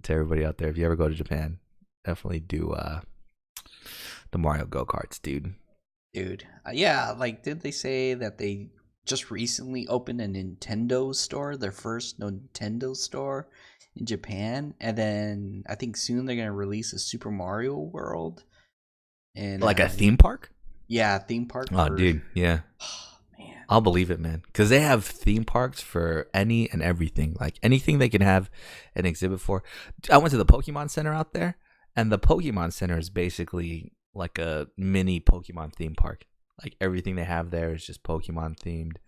[SPEAKER 2] to everybody out there. If you ever go to Japan, definitely do the Mario go karts, dude.
[SPEAKER 1] Dude, yeah, like, did they say that they just recently opened a Nintendo store, their first Nintendo store in Japan, and then I think soon they're gonna release a Super Mario World, and
[SPEAKER 2] Like a theme park?
[SPEAKER 1] yeah, theme park
[SPEAKER 2] Oh,
[SPEAKER 1] for.
[SPEAKER 2] dude, yeah.
[SPEAKER 1] Oh, man.
[SPEAKER 2] I'll believe it, man. Because they have theme parks for any and everything. Like anything they can have an exhibit for. I went to the Pokemon Center out there, and the Pokemon Center is basically like a mini Pokemon theme park. Like everything they have there is just Pokemon themed.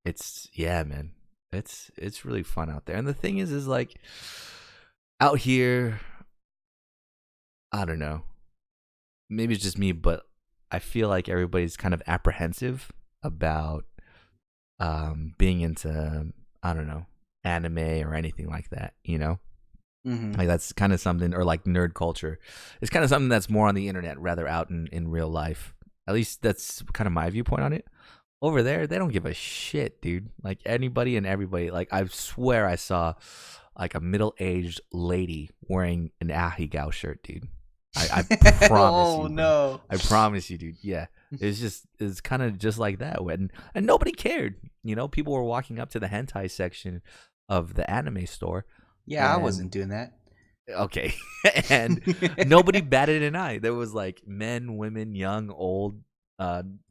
[SPEAKER 2] It's yeah, man. It's really fun out there. And the thing is like out here, I don't know. Maybe it's just me, but I feel like everybody's kind of apprehensive about being into, I don't know, anime or anything like that,
[SPEAKER 1] Mm-hmm.
[SPEAKER 2] Like that's kind of something, or like nerd culture. It's kind of something that's more on the internet rather out in real life. At least that's kind of my viewpoint on it. Over there, they don't give a shit, dude. Like anybody and everybody. Like I swear I saw like a middle-aged lady wearing an Ahegao shirt, dude. I promise
[SPEAKER 1] Oh
[SPEAKER 2] you.
[SPEAKER 1] no!
[SPEAKER 2] I promise you, dude. Yeah, it's kind of just like that. And nobody cared. People were walking up to the hentai section of the anime store.
[SPEAKER 1] Yeah, I wasn't doing that.
[SPEAKER 2] Okay, and nobody batted an eye. There was like men, women, young, old,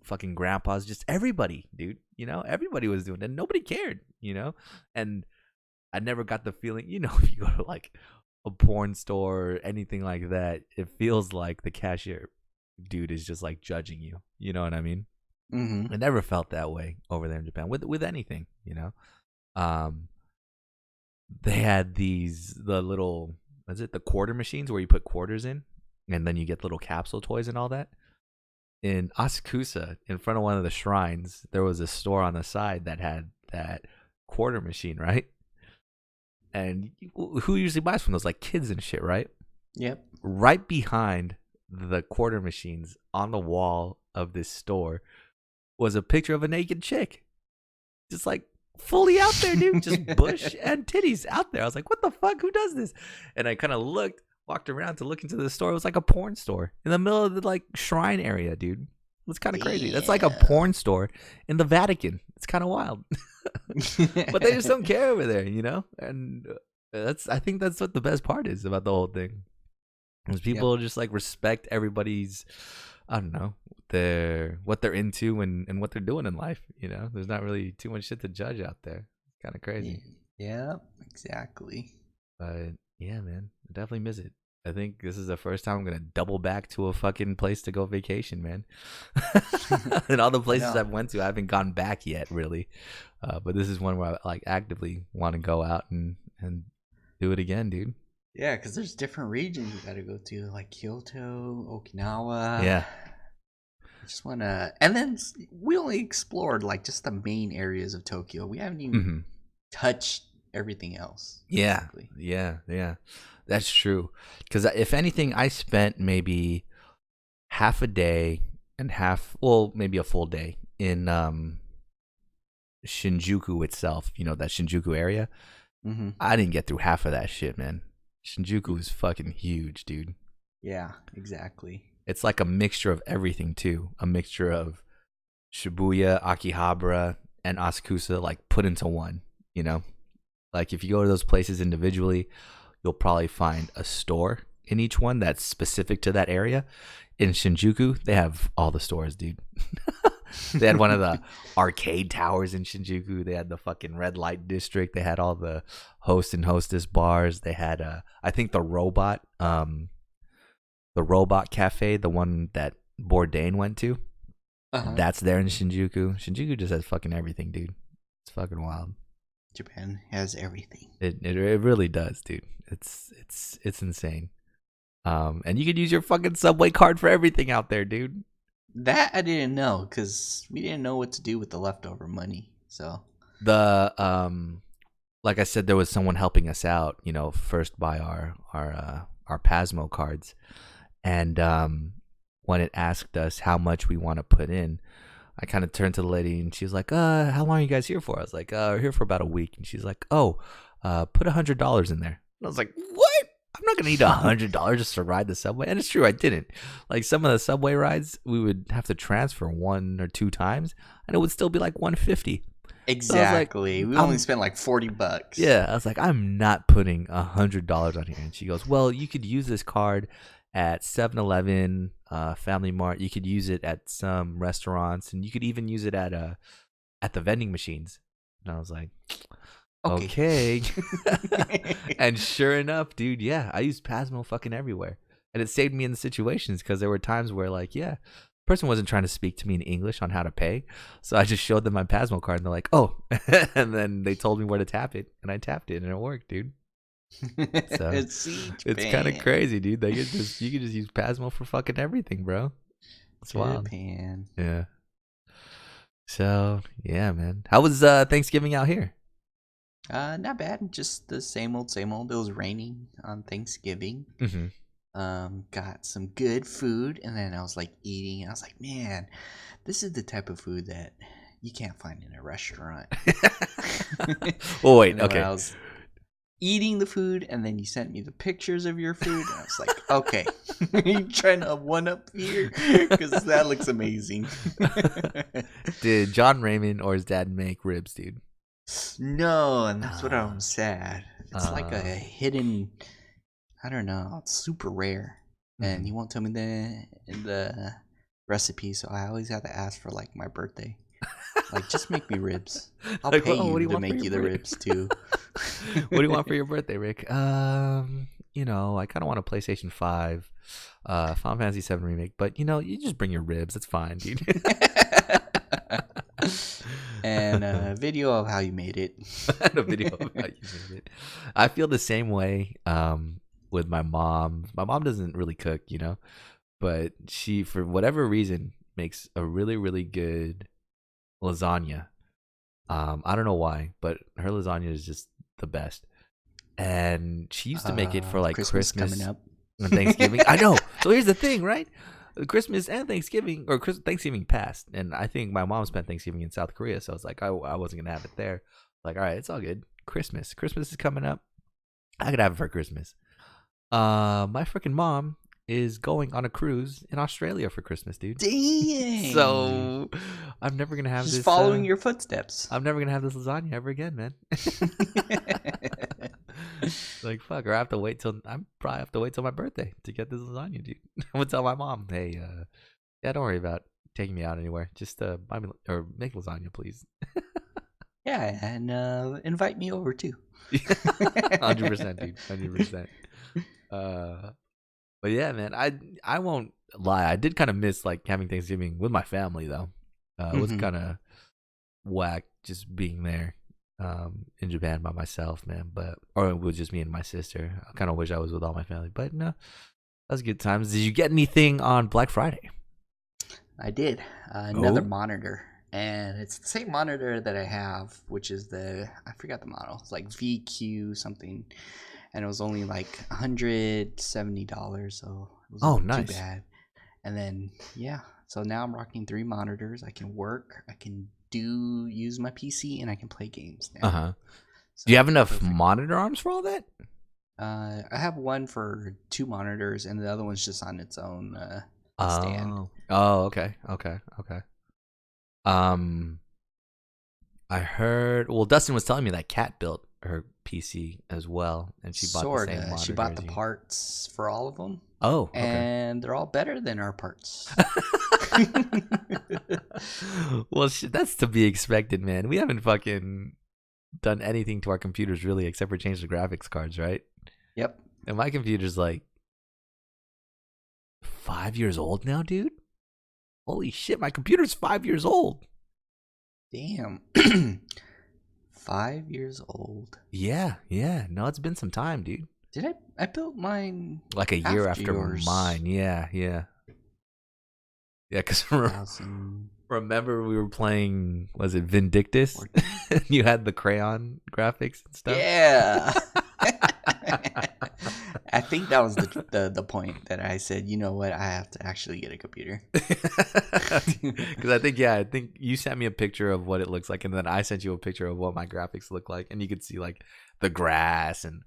[SPEAKER 2] fucking grandpas, just everybody, dude. Everybody was doing it, and nobody cared. And I never got the feeling. If you go to like a porn store or anything like that, it feels like the cashier dude is just like judging you. You know what I mean?
[SPEAKER 1] Mm-hmm.
[SPEAKER 2] I never felt that way over there in Japan with anything. They had the little, is it the quarter machines where you put quarters in, and then you get little capsule toys and all that. In Asakusa, in front of one of the shrines, there was a store on the side that had that quarter machine, right? And who usually buys from those? Like kids and shit, right?
[SPEAKER 1] Yep.
[SPEAKER 2] Right behind the quarter machines on the wall of this store was a picture of a naked chick. Just like fully out there, dude. Just bush and titties out there. I was like, what the fuck? Who does this? And I kind of walked around to look into the store. It was like a porn store in the middle of the like shrine area, dude. It's kind of crazy. That's like a porn store in the Vatican. It's kind of wild. But they just don't care over there, And I think that's what the best part is about the whole thing. Is people just like respect everybody's, I don't know, what they're into and what they're doing in life. There's not really too much shit to judge out there. It's kind of crazy.
[SPEAKER 1] Yeah, exactly.
[SPEAKER 2] But yeah, man, I definitely miss it. I think this is the first time I'm gonna double back to a fucking place to go vacation, man. And all the places I've went to, I haven't gone back yet, really. But this is one where I like actively want to go out and do it again, dude.
[SPEAKER 1] Yeah, because there's different regions you gotta go to, like Kyoto, Okinawa.
[SPEAKER 2] Yeah.
[SPEAKER 1] I just wanna, and then we only explored like just the main areas of Tokyo. We haven't even touched everything else.
[SPEAKER 2] Yeah,
[SPEAKER 1] basically.
[SPEAKER 2] yeah. That's true. Because if anything, I spent maybe half a day and maybe a full day in Shinjuku itself. That Shinjuku area.
[SPEAKER 1] Mm-hmm.
[SPEAKER 2] I didn't get through half of that shit, man. Shinjuku is fucking huge, dude.
[SPEAKER 1] Yeah, exactly.
[SPEAKER 2] It's like a mixture of everything too. A mixture of Shibuya, Akihabara, and Asakusa, like put into one. Like if you go to those places individually, you'll probably find a store in each one that's specific to that area. In Shinjuku, they have all the stores, dude. They had one of the arcade towers in Shinjuku. They had the fucking red light district. They had all the host and hostess bars. They had I think the robot cafe, the one that Bourdain went to. That's there in Shinjuku. Shinjuku just has fucking everything, dude. It's fucking wild.
[SPEAKER 1] Japan has everything.
[SPEAKER 2] It really does, dude. It's insane. And you could use your fucking subway card for everything out there, dude.
[SPEAKER 1] That I didn't know because we didn't know what to do with the leftover money. So
[SPEAKER 2] like I said, there was someone helping us out. First by our Pasmo cards, and when it asked us how much we want to put in, I kind of turned to the lady and she was like, how long are you guys here for? I was like, we're here for about a week. And she's like, put $100 in there. And I was like, what? I'm not going to need $100 just to ride the subway. And it's true, I didn't. Like some of the subway rides, we would have to transfer 1 or 2 times and it would still be like $150.
[SPEAKER 1] Exactly.
[SPEAKER 2] So
[SPEAKER 1] we only spent like $40.
[SPEAKER 2] Yeah. I was like, I'm not putting $100 on here. And she goes, well, you could use this card at 7-Eleven, Family Mart. You could use it at some restaurants, and you could even use it at the vending machines. And I was like, okay. And sure enough, dude, yeah, I used Pasmo fucking everywhere, and it saved me in the situations because there were times where, like, yeah, the person wasn't trying to speak to me in English on how to pay, so I just showed them my Pasmo card, and they're like, oh, and then they told me where to tap it, and I tapped it, and it worked, dude. So it's kind of crazy, dude. You could just use Pasmo for fucking everything, bro. It's wild.
[SPEAKER 1] Japan.
[SPEAKER 2] Yeah. So yeah, man. How was Thanksgiving out here?
[SPEAKER 1] Not bad. Just the same old, same old. It was raining on Thanksgiving. Got some good food, and then I was like eating, and I was like, man, this is the type of food that you can't find in a restaurant.
[SPEAKER 2] Oh wait, okay.
[SPEAKER 1] I was eating the food, and then you sent me the pictures of your food, and I was like, okay, you trying to one up here because that looks amazing.
[SPEAKER 2] Did John Raymond or his dad make ribs, dude?
[SPEAKER 1] No, and that's what I'm sad. It's like a hidden, I don't know, it's super rare, and he won't tell me the recipe, so I always have to ask for like my birthday. Like, just make me ribs. I'll
[SPEAKER 2] like,
[SPEAKER 1] pay
[SPEAKER 2] you
[SPEAKER 1] to make you the ribs too.
[SPEAKER 2] What do you want for your birthday, Rick? I kind of want a PlayStation 5, Final Fantasy 7 remake, but you just bring your ribs. It's fine, dude.
[SPEAKER 1] And a video of how you made it.
[SPEAKER 2] And a video of how you made it. I feel the same way with my mom. My mom doesn't really cook, but she, for whatever reason, makes a really, really good lasagna. I don't know why, but her lasagna is just the best. And she used to make it for like Christmas
[SPEAKER 1] coming up
[SPEAKER 2] and Thanksgiving. I know. So here's the thing, right? Christmas and Thanksgiving, or Thanksgiving passed, and I think my mom spent Thanksgiving in South Korea, so I was like, I wasn't gonna have it there. Like, all right, it's all good. Christmas is coming up. I could have it for Christmas. My freaking mom is going on a cruise in Australia for Christmas, dude.
[SPEAKER 1] Dang.
[SPEAKER 2] So I'm never gonna have
[SPEAKER 1] She's
[SPEAKER 2] this.
[SPEAKER 1] Following your footsteps.
[SPEAKER 2] I'm never gonna have this lasagna ever again, man. Like, fuck, or I probably have to wait till my birthday to get this lasagna, dude. I'm gonna tell my mom, hey, yeah, don't worry about taking me out anywhere. Just buy me or make lasagna, please.
[SPEAKER 1] Yeah, and invite me over too.
[SPEAKER 2] 100%, dude. 100%. But yeah, man, I won't lie. I did kind of miss like having Thanksgiving with my family though. It was kind of whack just being there in Japan by myself, man. Or it was just me and my sister. I kind of wish I was with all my family, but no, that was good times. Did you get anything on Black Friday?
[SPEAKER 1] I did. Another monitor. And it's the same monitor that I have, which is I forgot the model. It's like VQ something. And it was only like $170, so it wasn't
[SPEAKER 2] nice.
[SPEAKER 1] too bad. And then, yeah, so now I'm rocking 3 monitors. I can work, I can use my PC, and I can play games now. So
[SPEAKER 2] do you have enough monitor arms for all that?
[SPEAKER 1] I have one for 2 monitors, and the other one's just on its own stand.
[SPEAKER 2] Oh, okay. I heard. Well, Dustin was telling me that Kat built her PC as well, and she bought the same monitor.
[SPEAKER 1] She bought the parts for all of them.
[SPEAKER 2] Oh, okay.
[SPEAKER 1] And they're all better than our parts.
[SPEAKER 2] Well, that's to be expected, man. We haven't fucking done anything to our computers really except for change the graphics cards, right?
[SPEAKER 1] Yep.
[SPEAKER 2] And my computer's like 5 years old now, dude. Holy shit, my computer's 5 years old.
[SPEAKER 1] Damn. 5 years old.
[SPEAKER 2] Yeah. No, it's been some time, dude.
[SPEAKER 1] Did I built mine
[SPEAKER 2] like a year after
[SPEAKER 1] yours.
[SPEAKER 2] mine? Yeah. Because remember we were playing, was it Vindictus? You had the crayon graphics and stuff.
[SPEAKER 1] Yeah. I think that was the point that I said, you know what, I have to actually get a computer.
[SPEAKER 2] Because I think you sent me a picture of what it looks like, and then I sent you a picture of what my graphics look like, and you could see like the grass and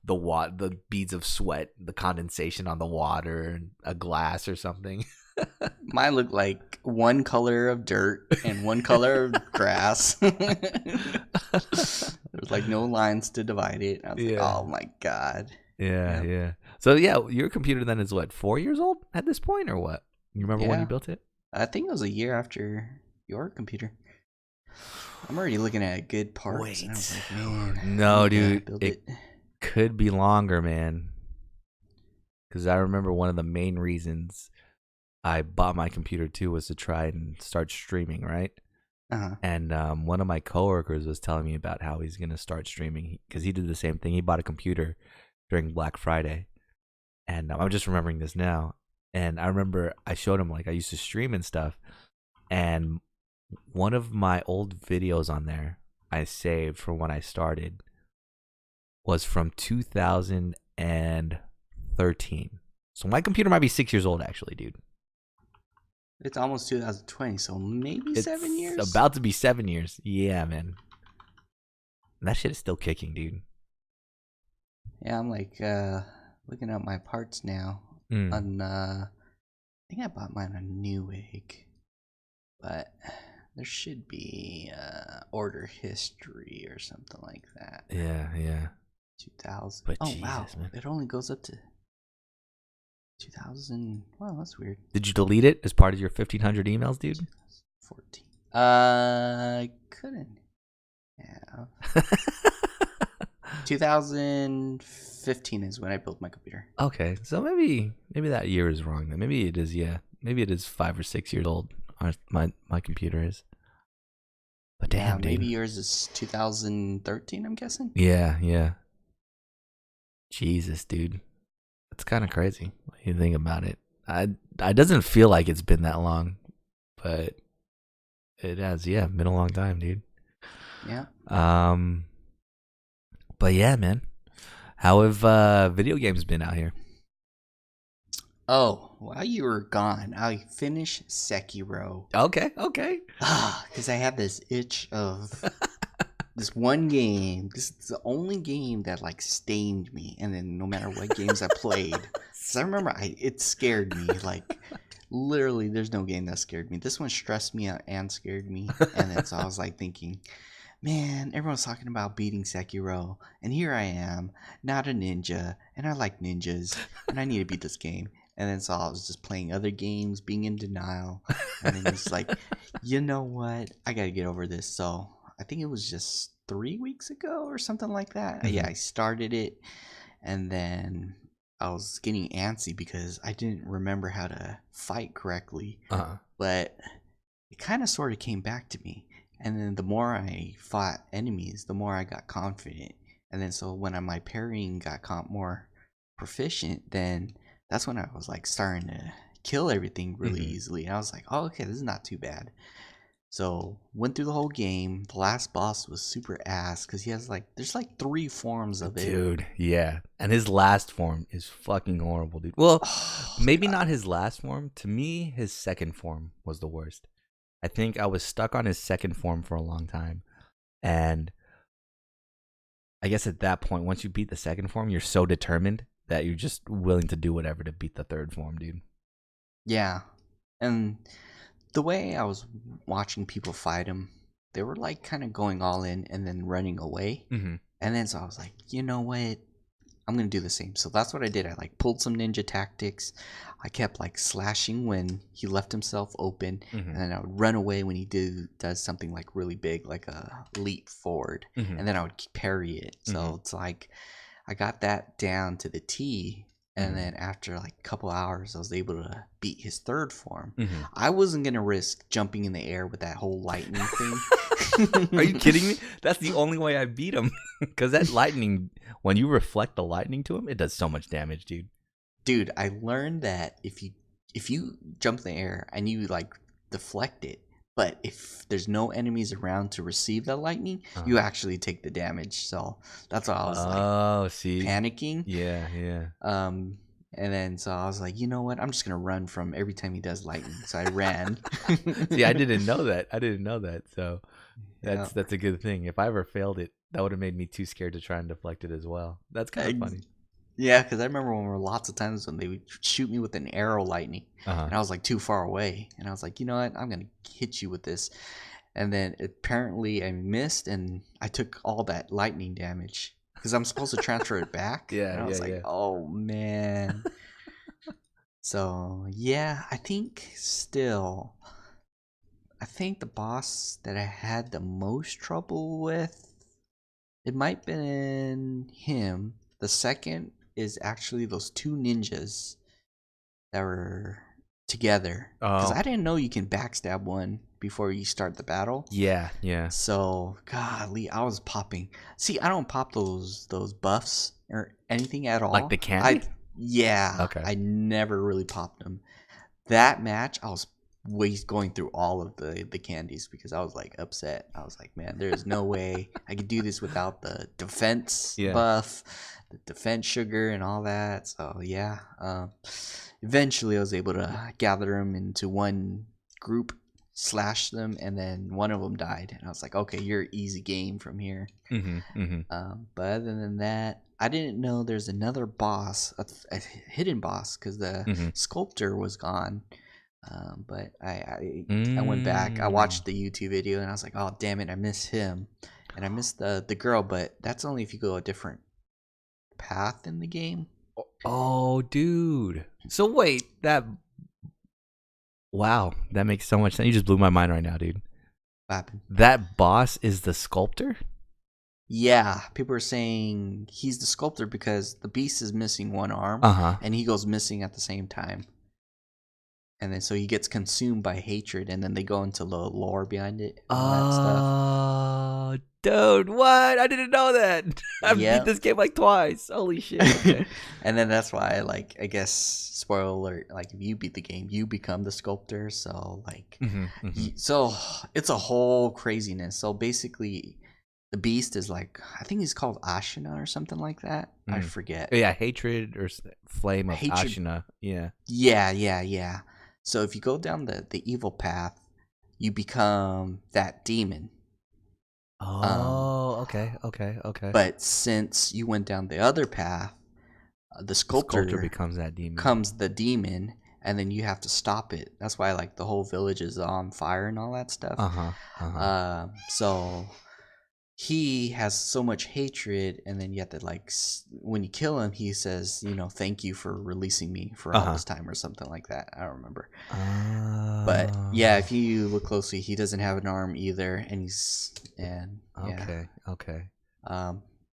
[SPEAKER 2] the beads of sweat, the condensation on the water, and a glass or something.
[SPEAKER 1] Mine looked like one color of dirt and one color of grass. There's like no lines to divide it. I was like, oh my god.
[SPEAKER 2] Yeah. So your computer then is what, 4 years old at this point, or what? You remember when you built it?
[SPEAKER 1] I think it was a year after your computer. I'm already looking at good parts.
[SPEAKER 2] Wait.
[SPEAKER 1] And I was like, man,
[SPEAKER 2] no, dude, it could be longer, man. Because I remember one of the main reasons I bought my computer too was to try and start streaming, right?
[SPEAKER 1] Uh-huh.
[SPEAKER 2] And one of my coworkers was telling me about how he's gonna start streaming because he did the same thing. He bought a computer during Black Friday, and I'm just remembering this now. And I remember I showed him, like, I used to stream and stuff, and one of my old videos on there I saved from when I started was from 2013. So my computer might be 6 years old, actually, dude.
[SPEAKER 1] It's almost 2020, so maybe 7 years?
[SPEAKER 2] It's about to be 7 years. Yeah, man. And that shit is still kicking, dude.
[SPEAKER 1] Yeah, I'm like looking at my parts now. On I think I bought mine on Newegg, but there should be order history or something like that.
[SPEAKER 2] Yeah.
[SPEAKER 1] 2000.
[SPEAKER 2] But
[SPEAKER 1] oh
[SPEAKER 2] Jesus,
[SPEAKER 1] wow,
[SPEAKER 2] man.
[SPEAKER 1] it only goes up to 2000. Wow, that's weird.
[SPEAKER 2] Did you delete it as part of your 1,500 emails, dude?
[SPEAKER 1] 14. I couldn't. Yeah. 2015 is when I built my computer.
[SPEAKER 2] Okay, so maybe that year is wrong then. Maybe it is. Yeah, maybe it is 5 or 6 years old. My computer is. But damn,
[SPEAKER 1] maybe
[SPEAKER 2] dude.
[SPEAKER 1] yours is 2013. I'm guessing.
[SPEAKER 2] Yeah. Jesus, dude, that's kind of crazy when you think about it. I doesn't feel like it's been that long, but it has. Yeah, been a long time, dude.
[SPEAKER 1] Yeah.
[SPEAKER 2] But yeah, man, how have video games been out here?
[SPEAKER 1] Oh, while you were gone, I finished Sekiro.
[SPEAKER 2] Okay.
[SPEAKER 1] Because I have this itch of this one game. This is the only game that like stained me, and then no matter what games I played, because I remember it scared me. Like literally, there's no game that scared me. This one stressed me out and scared me, and then so I was like thinking, man, everyone's talking about beating Sekiro, and here I am, not a ninja, and I like ninjas, and I need to beat this game. And then so I was just playing other games, being in denial, and then it's like, you know what? I gotta get over this. So I think it was just 3 weeks ago or something like that.
[SPEAKER 2] Mm-hmm.
[SPEAKER 1] Yeah, I started it, and then I was getting antsy because I didn't remember how to fight correctly. But it kind of sort of came back to me. And then the more I fought enemies, the more I got confident. And then so when my parrying got more proficient, then that's when I was like starting to kill everything really easily. And I was like, oh, okay, this is not too bad. So went through the whole game. The last boss was super ass because he has there's 3 forms of it.
[SPEAKER 2] Dude, yeah. And his last form is fucking horrible, dude. Well, maybe not his last form. To me, his second form was the worst. I think I was stuck on his second form for a long time. And I guess at that point, once you beat the second form, you're so determined that you're just willing to do whatever to beat the third form, dude.
[SPEAKER 1] Yeah. And the way I was watching people fight him, they were kind of going all in and then running away.
[SPEAKER 2] Mm-hmm.
[SPEAKER 1] And then so I was like, you know what? I'm gonna do the same. So that's what I did. I like pulled some ninja tactics. I kept like slashing when he left himself open, and then I would run away when he does something like really big, like a leap forward, and then I would parry it. So it's like I got that down to the T. And then after like a couple hours, I was able to beat his third form. I wasn't gonna risk jumping in the air with that whole lightning thing.
[SPEAKER 2] Are you kidding me? That's the only way I beat him. Because that lightning, when you reflect the lightning to him, it does so much damage, dude.
[SPEAKER 1] Dude, I learned that if you jump in the air and you like deflect it, but if there's no enemies around to receive that lightning, you actually take the damage. So that's why I was panicking.
[SPEAKER 2] Yeah.
[SPEAKER 1] And then so I was like, you know what? I'm just gonna run from every time he does lightning. So I ran.
[SPEAKER 2] See, I didn't know that. So that's a good thing. If I ever failed it, that would have made me too scared to try and deflect it as well. That's kind of funny.
[SPEAKER 1] Yeah, because I remember when there were lots of times when they would shoot me with an arrow lightning, and I was like too far away, and I was like, you know what, I'm gonna hit you with this, and then apparently I missed, and I took all that lightning damage because I'm supposed to transfer it back. And I was like, oh man. So yeah, I think the boss that I had the most trouble with, it might have been him. The second is actually those two ninjas that were together. Because I didn't know you can backstab one before you start the battle.
[SPEAKER 2] Yeah.
[SPEAKER 1] So, golly, I was popping. See, I don't pop those buffs or anything at all.
[SPEAKER 2] Like the candy?
[SPEAKER 1] Okay. I never really popped them. That match, I was going through all of the candies because I was like upset. I was like, man, there is no way I could do this without the defense buff, the defense sugar, and all that. So yeah, eventually I was able to gather them into one group, slash them, and then one of them died, and I was like, okay, you're easy game from here. But other than that, I didn't know there's another boss, a hidden boss, because the sculptor was gone. But I went back. I watched the YouTube video and I was like, oh damn it, I miss him, and I missed the girl. But that's only if you go a different path in the game.
[SPEAKER 2] Oh, dude. So wait, wow, that makes so much sense. You just blew my mind right now, dude.
[SPEAKER 1] What happened?
[SPEAKER 2] That boss is the sculptor?
[SPEAKER 1] Yeah, people are saying he's the sculptor because the beast is missing one arm, and he goes missing at the same time. And then so he gets consumed by hatred, and then they go into the lore behind it and all that stuff.
[SPEAKER 2] Oh, dude, what? I didn't know that. I've beat this game like twice. Holy shit. Okay.
[SPEAKER 1] And then that's why, like, I guess, spoiler alert, like, if you beat the game, you become the sculptor. So, like, so it's a whole craziness. So basically, the beast is like, I think he's called Ashina or something like that. I forget.
[SPEAKER 2] Yeah, hatred or flame of Ashina. Yeah.
[SPEAKER 1] Yeah. So if you go down the evil path, you become that demon.
[SPEAKER 2] Oh, okay.
[SPEAKER 1] But since you went down the other path, the sculptor
[SPEAKER 2] becomes that demon.
[SPEAKER 1] Becomes the demon, and then you have to stop it. That's why like the whole village is on fire and all that stuff. So he has so much hatred, and then you have to like when you kill him, he says, you know, thank you for releasing me for all this time or something like that. I don't remember. But yeah, if you look closely, he doesn't have an arm either, and
[SPEAKER 2] okay.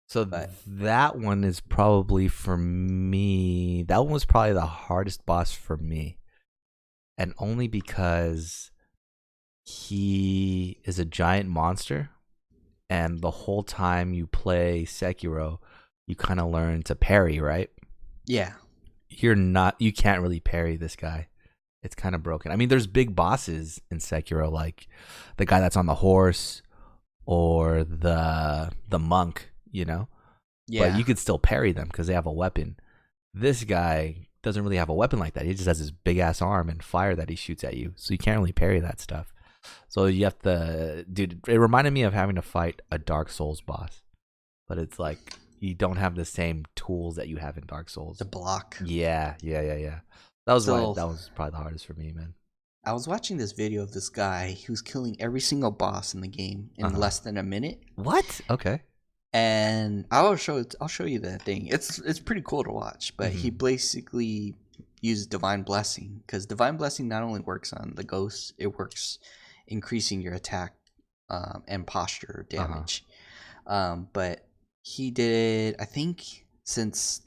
[SPEAKER 2] So that one is probably for me. That one was probably the hardest boss for me, and only because he is a giant monster. And the whole time you play Sekiro, you kind of learn to parry, right?
[SPEAKER 1] Yeah.
[SPEAKER 2] You can't really parry this guy. It's kind of broken. I mean, there's big bosses in Sekiro, like the guy that's on the horse or the monk, you know? Yeah. But you could still parry them because they have a weapon. This guy doesn't really have a weapon like that. He just has his big-ass arm and fire that he shoots at you. So you can't really parry that stuff. So you have to, dude, it reminded me of having to fight a Dark Souls boss. But it's like, you don't have the same tools that you have in Dark Souls.
[SPEAKER 1] The block.
[SPEAKER 2] Yeah. That was probably the hardest for me, man.
[SPEAKER 1] I was watching this video of this guy who's killing every single boss in the game in less than a minute.
[SPEAKER 2] What? Okay.
[SPEAKER 1] And I'll show you that thing. It's pretty cool to watch. But he
[SPEAKER 2] Mhm.
[SPEAKER 1] basically used Divine Blessing, because Divine Blessing not only works on the ghosts, it works increasing your attack and posture
[SPEAKER 2] Uh-huh.
[SPEAKER 1] damage. But he did, I think, since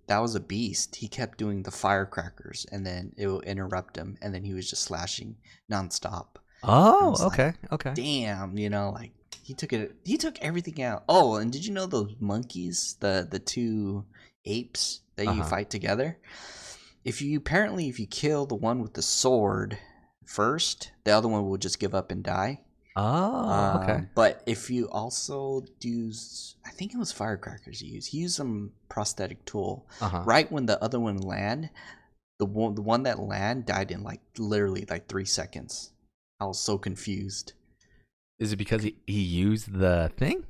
[SPEAKER 1] that was a beast, he kept doing the firecrackers, and then it will interrupt him, and then he was just slashing nonstop. And I
[SPEAKER 2] Oh,
[SPEAKER 1] was like,
[SPEAKER 2] okay. Okay.
[SPEAKER 1] damn, like he took everything out. Oh, and did you know those monkeys, the two apes that you
[SPEAKER 2] Uh-huh.
[SPEAKER 1] fight together? If you kill the one with the sword first, the other one will just give up and die.
[SPEAKER 2] Oh, okay.
[SPEAKER 1] But if you also do, I think it was firecrackers you used. He used some prosthetic tool.
[SPEAKER 2] Uh-huh.
[SPEAKER 1] Right when the other one land, the one that land died in like literally like 3 seconds. I was so confused.
[SPEAKER 2] Is it because he used the thing?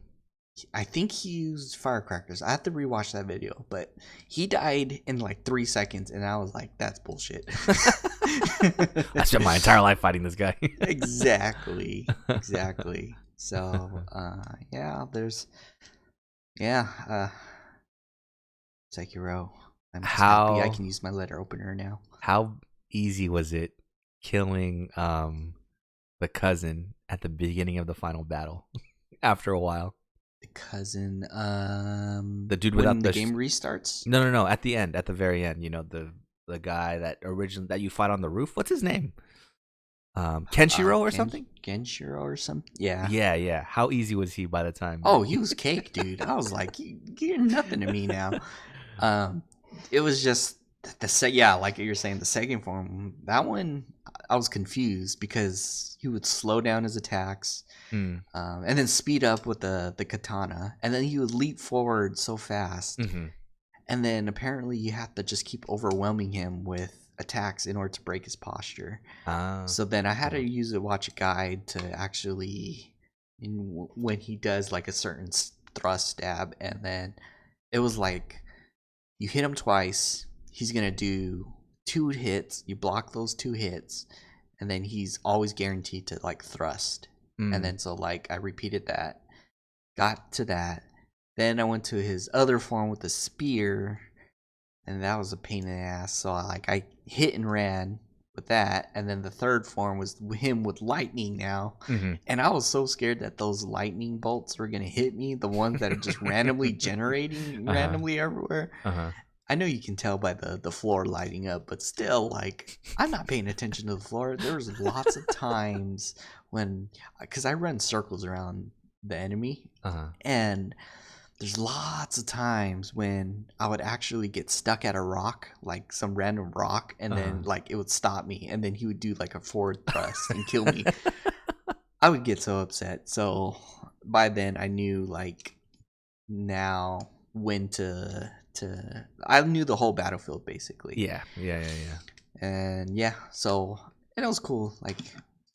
[SPEAKER 1] I think he used firecrackers. I have to rewatch that video, but he died in like 3 seconds, and I was like, "That's bullshit."
[SPEAKER 2] I spent my entire life fighting this guy.
[SPEAKER 1] Exactly, exactly. So, yeah, Sekiro. I'm just happy I
[SPEAKER 2] How
[SPEAKER 1] can use my letter opener now.
[SPEAKER 2] how easy was it killing the cousin at the beginning of the final battle? After a while,
[SPEAKER 1] The cousin,
[SPEAKER 2] the dude
[SPEAKER 1] when
[SPEAKER 2] without
[SPEAKER 1] the
[SPEAKER 2] the
[SPEAKER 1] game restarts.
[SPEAKER 2] no, at the end, at the very end, the guy that you fight on the roof. What's his name? Kenshiro or something?
[SPEAKER 1] Genshiro or something. Yeah.
[SPEAKER 2] Yeah, yeah. How easy was he by the time?
[SPEAKER 1] Oh, he was cake, dude. I was like, you're nothing to me now. Um, it was just yeah, like you're saying, the second form. That one, I was confused because he would slow down his attacks,
[SPEAKER 2] Mm.
[SPEAKER 1] and then speed up with the katana, and then he would leap forward so fast,
[SPEAKER 2] Hmm.
[SPEAKER 1] and then apparently you have to just keep overwhelming him with attacks in order to break his posture.
[SPEAKER 2] Ah.
[SPEAKER 1] So then I had to
[SPEAKER 2] Uh-huh.
[SPEAKER 1] watch a guide to actually, when he does like a certain thrust stab, and then it was like you hit him twice, he's gonna do 2 hits. You block those 2 hits, and then he's always guaranteed to like thrust. And
[SPEAKER 2] Mm.
[SPEAKER 1] then so like I repeated that, got to that. Then I went to his other form with the spear, and that was a pain in the ass. So I hit and ran with that, and then the third form was him with lightning now,
[SPEAKER 2] Hmm.
[SPEAKER 1] and I was so scared that those lightning bolts were gonna hit me, the ones that are just randomly generating
[SPEAKER 2] Uh-huh.
[SPEAKER 1] randomly everywhere.
[SPEAKER 2] Uh-huh.
[SPEAKER 1] I know you can tell by the floor lighting up, but still, like, I'm not paying attention to the floor. There was lots of times when, because I run circles around the enemy,
[SPEAKER 2] Uh-huh.
[SPEAKER 1] and there's lots of times when I would actually get stuck at a rock, like some random rock, and then
[SPEAKER 2] Uh-huh.
[SPEAKER 1] like it would stop me, and then he would do like a forward thrust and kill me. I would get so upset. So by then I knew like now when to I knew the whole battlefield basically.
[SPEAKER 2] Yeah. Yeah. Yeah. Yeah.
[SPEAKER 1] And yeah, so and it was cool. Like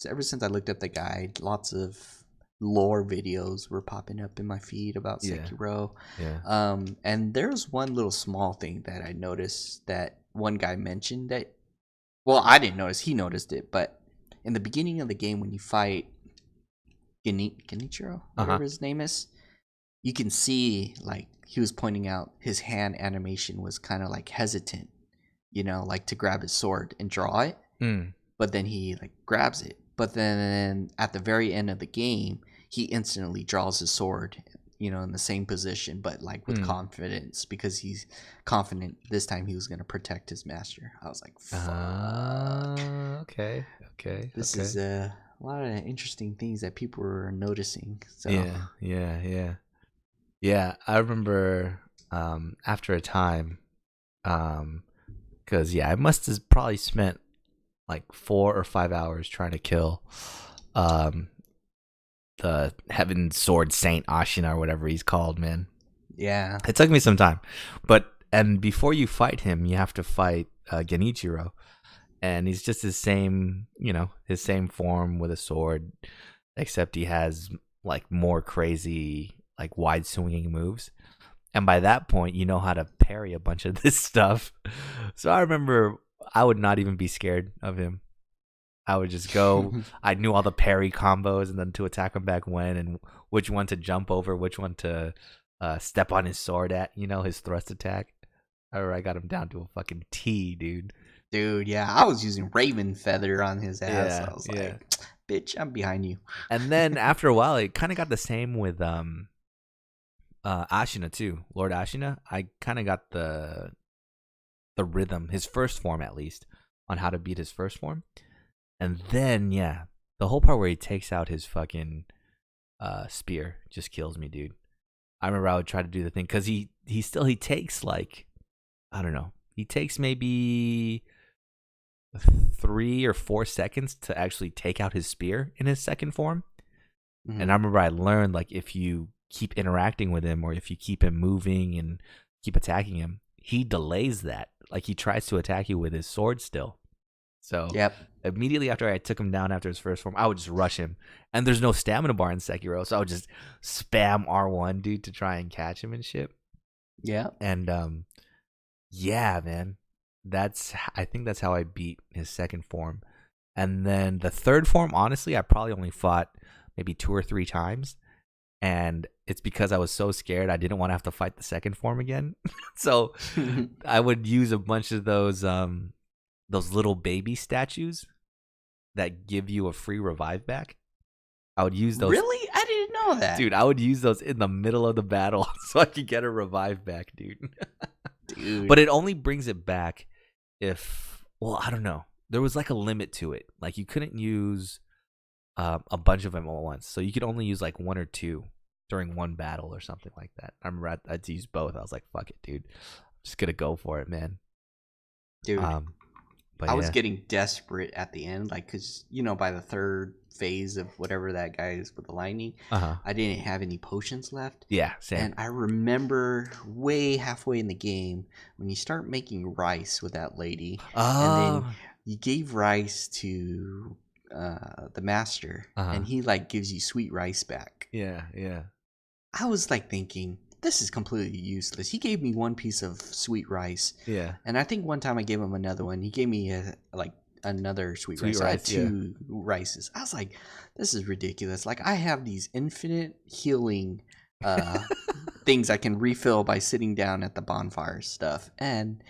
[SPEAKER 1] ever since I looked up the guide, lots of lore videos were popping up in my feed about
[SPEAKER 2] Yeah.
[SPEAKER 1] Sekiro.
[SPEAKER 2] Yeah.
[SPEAKER 1] And there's one little small thing that I noticed that one guy mentioned that, well, I didn't notice, he noticed it, but in the beginning of the game when you fight Genichiro,
[SPEAKER 2] Uh-huh.
[SPEAKER 1] whatever his name is, you can see like he was pointing out his hand animation was kind of like hesitant, like to grab his sword and draw it,
[SPEAKER 2] Mm.
[SPEAKER 1] but then he like grabs it. But then at the very end of the game, he instantly draws his sword, in the same position, but like with
[SPEAKER 2] Mm.
[SPEAKER 1] confidence because he's confident this time he was going to protect his master. I was like, fuck.
[SPEAKER 2] Okay. Okay.
[SPEAKER 1] This is
[SPEAKER 2] Okay.
[SPEAKER 1] a lot of interesting things that people were noticing. So,
[SPEAKER 2] Yeah. Yeah. Yeah. Yeah. I remember after a time, because yeah, I must have probably spent like 4 or 5 hours trying to kill um the Heaven Sword Saint Ashina or whatever he's called, man.
[SPEAKER 1] yeah.
[SPEAKER 2] It took me some time, and before you fight him, you have to fight Genichiro, and he's just his same form with a sword, except he has like more crazy, like wide swinging moves. And by that point, you know how to parry a bunch of this stuff. So I remember I would not even be scared of him. I would just go. I knew all the parry combos and then to attack him back when and which one to jump over, which one to step on his sword at, his thrust attack. I got him down to a fucking T, dude.
[SPEAKER 1] Dude, yeah, I was using Raven Feather on his ass.
[SPEAKER 2] Yeah,
[SPEAKER 1] I was
[SPEAKER 2] yeah.
[SPEAKER 1] like, bitch, I'm behind you.
[SPEAKER 2] And then after a while, it kind of got the same with Ashina too. Lord Ashina, I kind of got the rhythm, his first form at least, on how to beat his first form. And then, yeah, the whole part where he takes out his fucking spear just kills me, dude. I remember I would try to do the thing because he takes like, I don't know, he takes maybe 3 or 4 seconds to actually take out his spear in his second form. Mm-hmm. And I remember I learned, like, if you keep interacting with him or if you keep him moving and keep attacking him, he delays that. Like, he tries to attack you with his sword still. So immediately after I took him down after his first form, I would just rush him. And there's no stamina bar in Sekiro, so I would just spam R1, dude, to try and catch him and shit.
[SPEAKER 1] Yeah.
[SPEAKER 2] And yeah, man. I think that's how I beat his second form. And then the third form, honestly, I probably only fought maybe 2 or 3 times. And it's because I was so scared I didn't want to have to fight the second form again. So I would use a bunch of those little baby statues that give you a free revive back. I would use those.
[SPEAKER 1] Really? I didn't know that.
[SPEAKER 2] Dude, I would use those in the middle of the battle so I could get a revive back, dude. Dude. But it only brings it back if, well, I don't know. There was like a limit to it. Like, you couldn't use a bunch of them at once. So you could only use like 1 or 2 during one battle or something like that. I remember I had to use both. I was like, fuck it, dude. I'm just going to go for it, man.
[SPEAKER 1] Dude. But I was getting desperate at the end, like, because, by the third phase of whatever that guy is with the lightning, I didn't have any potions left.
[SPEAKER 2] Yeah, same.
[SPEAKER 1] And I remember way halfway in the game when you start making rice with that lady, and then you gave rice to the master, and he, like, gives you sweet rice back.
[SPEAKER 2] Yeah, yeah.
[SPEAKER 1] I was, like, thinking, this is completely useless. He gave me 1 piece of sweet rice.
[SPEAKER 2] Yeah.
[SPEAKER 1] And I think one time I gave him another one. He gave me another sweet rice. I had 2 rices. I was like, this is ridiculous. Like, I have these infinite healing things I can refill by sitting down at the bonfire stuff. And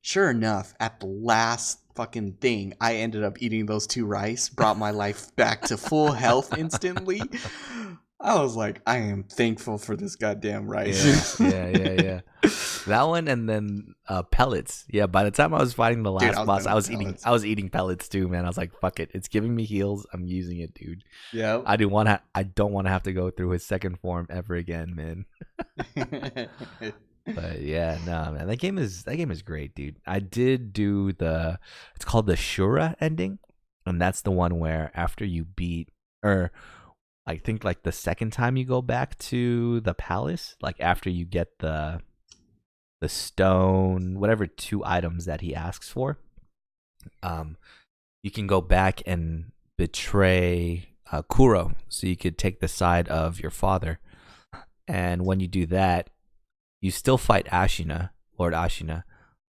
[SPEAKER 1] sure enough, at the last fucking thing, I ended up eating those 2 rice, brought my life back to full health instantly. I was like, I am thankful for this goddamn rice.
[SPEAKER 2] Yeah. That one, and then pellets. Yeah, by the time I was fighting the last boss, I was eating pellets too, man. I was like, fuck it, it's giving me heals. I'm using it, dude.
[SPEAKER 1] Yeah.
[SPEAKER 2] I don't want to have to go through his second form ever again, man. But yeah, no, man. That game is great, dude. I did do it's called the Shura ending, and that's the one where after you beat, or I think like the second time you go back to the palace, like after you get the stone, whatever 2 items that he asks for, you can go back and betray Kuro, so you could take the side of your father. And when you do that, you still fight Lord Ashina,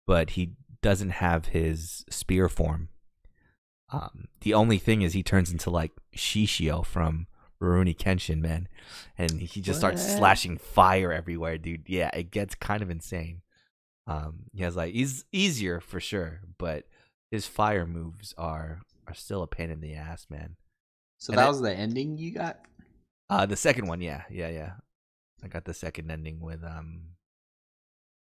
[SPEAKER 2] but he doesn't have his spear form. The only thing is he turns into like Shishio from Rurouni Kenshin, man, and he just starts slashing fire everywhere, dude. Yeah, it gets kind of insane. He has he's easier for sure, but his fire moves are still a pain in the ass, man.
[SPEAKER 1] So that was the ending you got?
[SPEAKER 2] The second one, yeah. I got the second ending with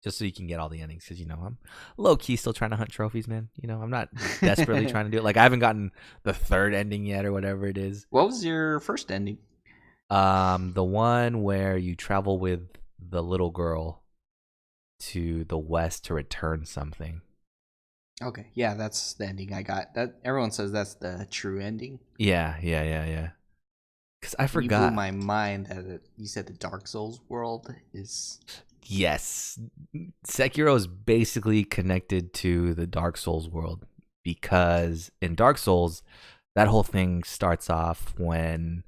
[SPEAKER 2] just so you can get all the endings, because I'm low key still trying to hunt trophies, man. I'm not desperately trying to do it. Like, I haven't gotten the third ending yet, or whatever it is.
[SPEAKER 1] What was your first ending?
[SPEAKER 2] The one where you travel with the little girl to the west to return something.
[SPEAKER 1] Okay, yeah, that's the ending I got. That everyone says that's the true ending.
[SPEAKER 2] Yeah. Because I forgot.
[SPEAKER 1] You blew my mind that you said the Dark Souls world is.
[SPEAKER 2] Yes, Sekiro is basically connected to the Dark Souls world, because in Dark Souls, that whole thing starts off when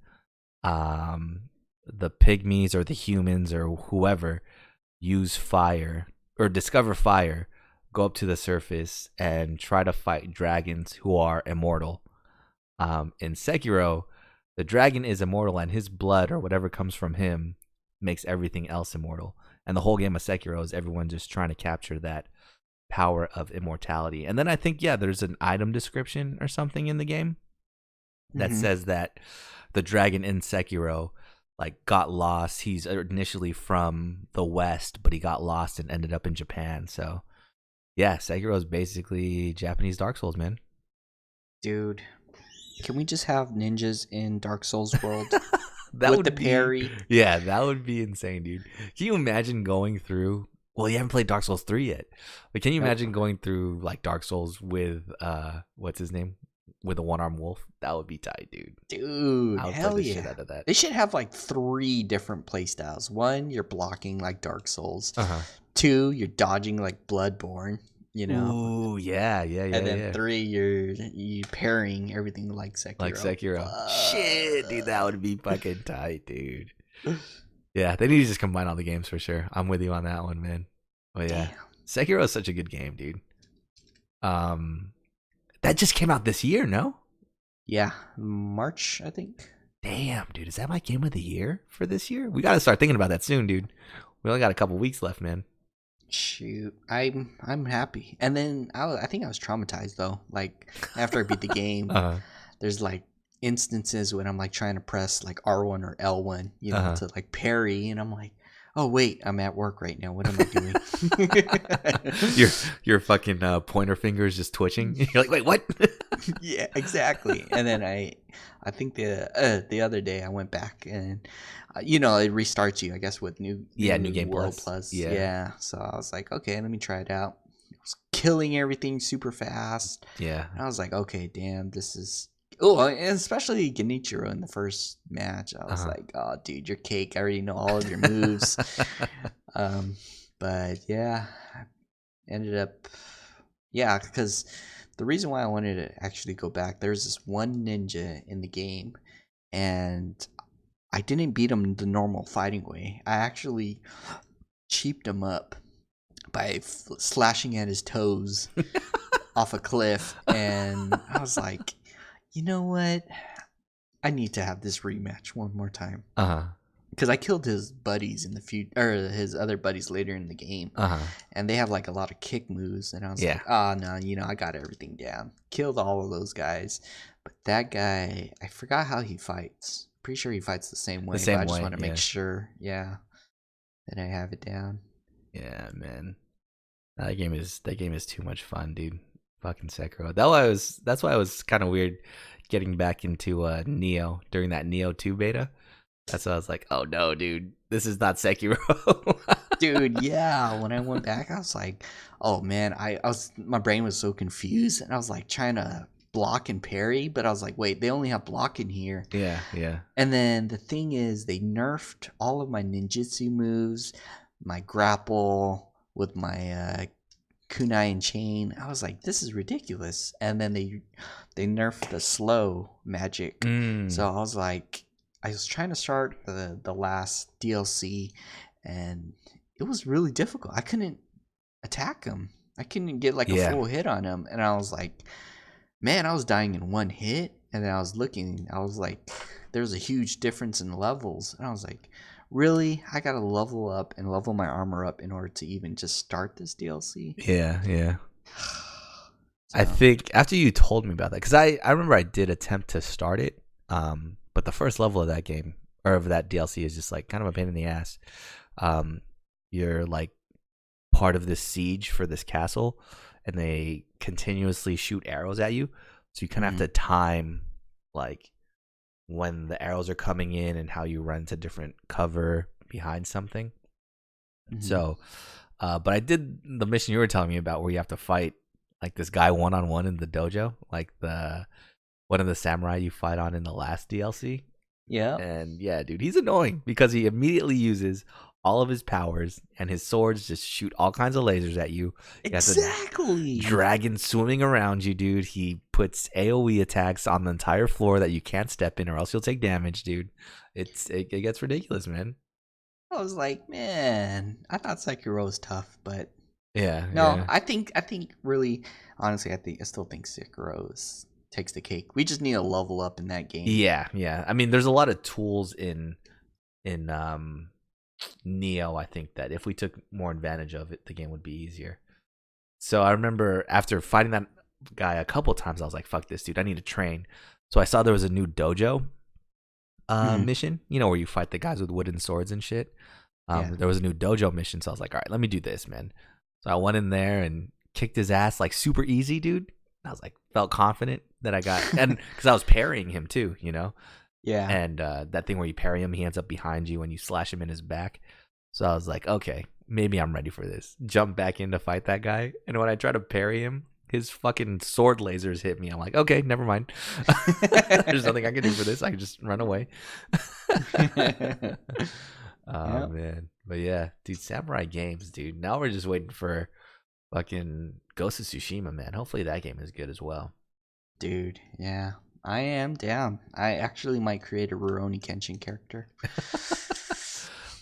[SPEAKER 2] the pygmies or the humans or whoever use fire or discover fire, go up to the surface and try to fight dragons who are immortal. In Sekiro, the dragon is immortal, and his blood or whatever comes from him makes everything else immortal. And the whole game of Sekiro is everyone just trying to capture that power of immortality. And then I think, yeah, there's an item description or something in the game that says that the dragon in Sekiro like got lost. He's initially from the West, but he got lost and ended up in Japan. So yeah, Sekiro is basically Japanese Dark Souls, man.
[SPEAKER 1] Dude, can we just have ninjas in Dark Souls world?
[SPEAKER 2] That
[SPEAKER 1] with
[SPEAKER 2] would
[SPEAKER 1] the
[SPEAKER 2] be,
[SPEAKER 1] parry.
[SPEAKER 2] Yeah, that would be insane, dude. Can you imagine going through? Well, you haven't played Dark Souls 3 yet, but can you imagine going through like Dark Souls with what's his name, with a one-armed wolf? That would be tight, dude.
[SPEAKER 1] Dude,
[SPEAKER 2] I would
[SPEAKER 1] hell
[SPEAKER 2] play the
[SPEAKER 1] yeah!
[SPEAKER 2] shit out of that.
[SPEAKER 1] They should have like 3 different playstyles. 1, you're blocking like Dark Souls. 2, you're dodging like Bloodborne. You know.
[SPEAKER 2] Ooh, yeah. And
[SPEAKER 1] then 3, you parrying everything like Sekiro.
[SPEAKER 2] Like Sekiro. Shit, dude, that would be fucking tight, dude. Yeah, they need to just combine all the games for sure. I'm with you on that one, man. But yeah, damn. Sekiro is such a good game, dude. That just came out this year, no?
[SPEAKER 1] Yeah, March, I think.
[SPEAKER 2] Damn, dude, is that my game of the year for this year? We got to start thinking about that soon, dude. We only got a couple weeks left, man.
[SPEAKER 1] Shoot, I'm happy. And then I think I was traumatized though. Like after I beat the game, there's like instances when I'm like trying to press like R1 or L1, you know, to like parry, and I'm like, oh wait, I'm at work right now. What am I doing?
[SPEAKER 2] your fucking pointer fingers just twitching. You're like, wait, what?
[SPEAKER 1] Yeah, exactly. And then I think the other day I went back and you know, it restarts you, I guess, with new
[SPEAKER 2] game
[SPEAKER 1] World Plus. Yeah. So I was like, okay, let me try it out. I was killing everything super fast.
[SPEAKER 2] Yeah.
[SPEAKER 1] And I was like, okay, damn, this is. Oh, and especially Genichiro in the first match. I was like, oh, dude, you're cake. I already know all of your moves. But yeah, I ended up. Yeah, because the reason why I wanted to actually go back, there's this one ninja in the game, and I didn't beat him the normal fighting way. I actually cheaped him up by slashing at his toes off a cliff, and I was like, you know what? I need to have this rematch one more time. Because I killed his buddies in the or his other buddies later in the game, and they have like a lot of kick moves, and I was like, oh no, you know, I got everything down. Killed all of those guys, but that guy, I forgot how he fights. Pretty sure he fights the same way. But I just want to make sure, that I have it down.
[SPEAKER 2] Yeah, man, that game is too much fun, dude. Fucking Sekiro. That's why I was kind of weird getting back into Nioh during that Nioh 2 beta. That's why I was like, oh no, dude, this is not Sekiro.
[SPEAKER 1] Dude, yeah. When I went back, I was like, oh man, my brain was so confused, and I was like trying to block and parry, but I was like, wait, they only have block in here.
[SPEAKER 2] Yeah.
[SPEAKER 1] And then the thing is, they nerfed all of my ninjutsu moves, my grapple with my kunai and chain. I was like, this is ridiculous. And then they nerfed the slow magic. So I was like, I was trying to start the last DLC, and it was really difficult. I couldn't attack him. I couldn't get like a full hit on him, and I was like, man, I was dying in one hit. And then I was looking, I was like, there's a huge difference in levels, and I was like, really? I gotta level up and level my armor up in order to even just start this DLC?
[SPEAKER 2] Yeah. So. I think after you told me about that, because I remember I did attempt to start it, but the first level of that game, or of that DLC, is just like kind of a pain in the ass. You're like part of this siege for this castle, and they continuously shoot arrows at you, so you kind of have to time like when the arrows are coming in and how you run to different cover behind something. So but I did the mission you were telling me about, where you have to fight like this guy one-on-one in the dojo, like the one of the samurai you fight on in the last DLC.
[SPEAKER 1] Yeah.
[SPEAKER 2] And yeah, dude, he's annoying because he immediately uses all of his powers, and his swords just shoot all kinds of lasers at you.
[SPEAKER 1] Exactly.
[SPEAKER 2] Dragon swimming around you, dude. He puts AoE attacks on the entire floor that you can't step in, or else you'll take damage, dude. It gets ridiculous, man.
[SPEAKER 1] I was like, man, I thought Sekiro was tough, but
[SPEAKER 2] yeah.
[SPEAKER 1] I think really, honestly, I still think Sekiro takes the cake. We just need to level up in that game.
[SPEAKER 2] Yeah. I mean, there's a lot of tools in Neo, I think that if we took more advantage of it, the game would be easier. So I remember after fighting that guy a couple times, I was like, fuck this, dude. I need to train. So I saw there was a new dojo mission, where you fight the guys with wooden swords and shit. There was a new dojo mission. So I was like, all right, let me do this, man. So I went in there and kicked his ass like super easy, dude. I was like, felt confident that I got, and because I was parrying him too,
[SPEAKER 1] Yeah.
[SPEAKER 2] And that thing where you parry him, he ends up behind you and you slash him in his back. So I was like, okay, maybe I'm ready for this. Jump back in to fight that guy. And when I try to parry him, his fucking sword lasers hit me. I'm like, okay, never mind. There's nothing I can do for this. I can just run away. Oh, man. But yeah, dude, Samurai Games, dude. Now we're just waiting for fucking Ghost of Tsushima, man. Hopefully that game is good as well.
[SPEAKER 1] Dude, yeah. I am down. I actually might create a Rurouni Kenshin character.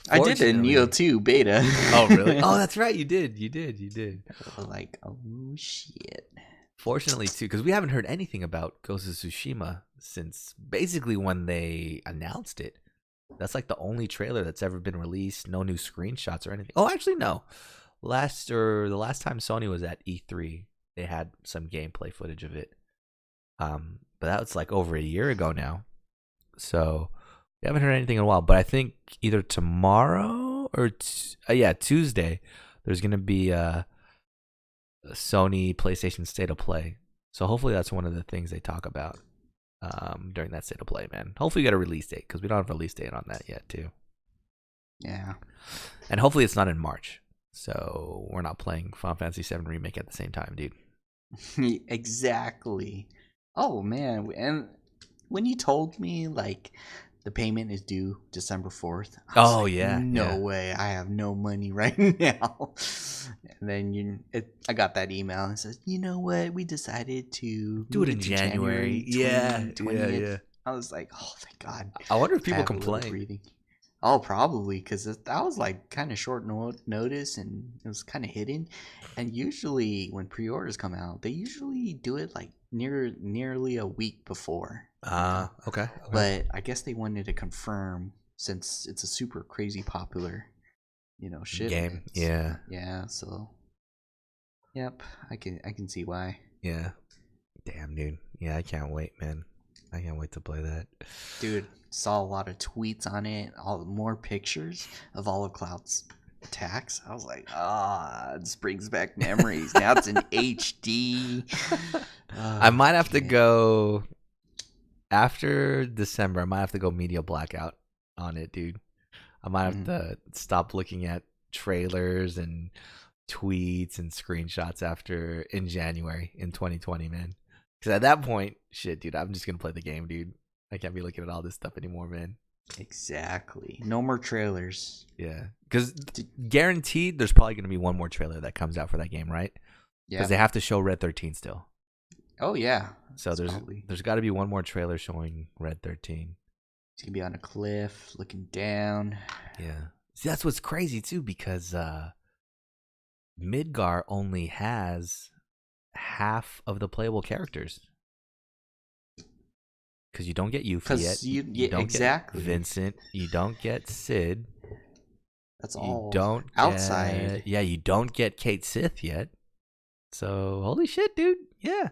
[SPEAKER 1] I did a Neo 2 beta.
[SPEAKER 2] Oh, really? Oh, that's right. You did.
[SPEAKER 1] Like, oh, shit.
[SPEAKER 2] Fortunately, too, because we haven't heard anything about Ghost of Tsushima since basically when they announced it. That's like the only trailer that's ever been released. No new screenshots or anything. Oh, actually, no. The last time Sony was at E3, they had some gameplay footage of it. But that was like over a year ago now. So we haven't heard anything in a while. But I think either tomorrow or Tuesday, there's gonna be a Sony PlayStation State of Play. So hopefully that's one of the things they talk about during that State of Play, man. Hopefully we got a release date because we don't have a release date on that yet, too.
[SPEAKER 1] Yeah.
[SPEAKER 2] And hopefully it's not in March. So we're not playing Final Fantasy VII Remake at the same time, dude.
[SPEAKER 1] Exactly. Oh, man. And when you told me, like, the payment is due December 4th.
[SPEAKER 2] Oh, like, yeah.
[SPEAKER 1] No way. I have no money right now. And then I got that email and it says, you know what? We decided to
[SPEAKER 2] do it in January. 20th. Yeah.
[SPEAKER 1] I was like, oh, thank God.
[SPEAKER 2] I wonder if people complain.
[SPEAKER 1] Oh, probably, because that was like kind of short notice and it was kind of hidden. And usually when pre-orders come out, they usually do it like nearly a week before.
[SPEAKER 2] Okay.
[SPEAKER 1] But I guess they wanted to confirm since it's a super crazy popular, ship
[SPEAKER 2] game. Yeah.
[SPEAKER 1] Yeah. So, yep, I can see why.
[SPEAKER 2] Yeah. Damn, dude. Yeah, I can't wait, man. I can't wait to play that.
[SPEAKER 1] Dude, saw a lot of tweets on it, more pictures of all of Cloud's attacks. I was like, this brings back memories. Now it's in HD.
[SPEAKER 2] I might have to go after December. I might have to go media blackout on it, dude. I might have to stop looking at trailers and tweets and screenshots in January in 2020, man. Because at that point, shit, dude, I'm just going to play the game, dude. I can't be looking at all this stuff anymore, man.
[SPEAKER 1] Exactly. No more trailers.
[SPEAKER 2] Yeah. Because guaranteed there's probably going to be one more trailer that comes out for that game, right? Yeah. Because they have to show Red 13 still.
[SPEAKER 1] Oh, yeah.
[SPEAKER 2] So there's got to be one more trailer showing Red 13.
[SPEAKER 1] He's going to be on a cliff looking down.
[SPEAKER 2] Yeah. See, that's what's crazy, too, because Midgar only has half of the playable characters. Because you don't get Yuffie yet. You don't get Vincent. You don't get Sid.
[SPEAKER 1] That's all.
[SPEAKER 2] You don't outside. You don't get Kate Sith yet. So holy shit, dude. Yeah,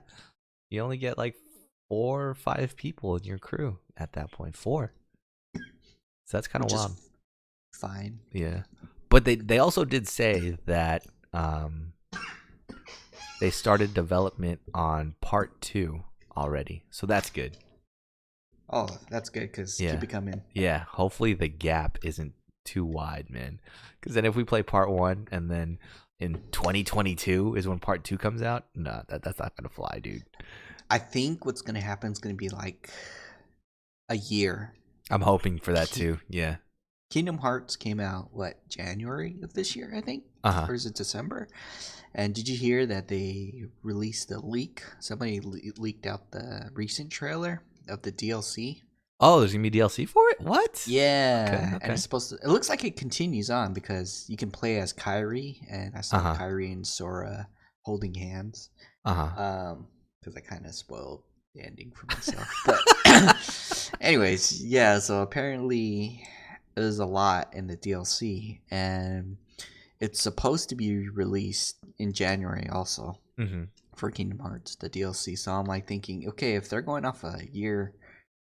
[SPEAKER 2] you only get like 4 or 5 people in your crew at that point. 4. So that's kind of wild.
[SPEAKER 1] Fine.
[SPEAKER 2] Yeah, but they also did say that they started development on part 2 already. So that's good.
[SPEAKER 1] Oh, that's good because keep it coming.
[SPEAKER 2] Yeah, hopefully the gap isn't too wide, man. Because then if we play part 1 and then in 2022 is when part 2 comes out, no, that's not gonna fly, dude.
[SPEAKER 1] I think what's gonna happen is gonna be like a year.
[SPEAKER 2] I'm hoping for that too. Yeah.
[SPEAKER 1] Kingdom Hearts came out January of this year, I think, or is it December? And did you hear that they released a leak? Somebody leaked out the recent trailer of the DLC.
[SPEAKER 2] Oh, there's gonna be DLC for it? What?
[SPEAKER 1] Yeah. Okay. And it's supposed to. It looks like it continues on because you can play as Kairi, and I saw Kairi and Sora holding hands. Because I kind of spoiled the ending for myself. But anyways, yeah. So apparently, is a lot in the DLC, and it's supposed to be released in January also for Kingdom Hearts, the DLC. So I'm like thinking, okay, if they're going off a year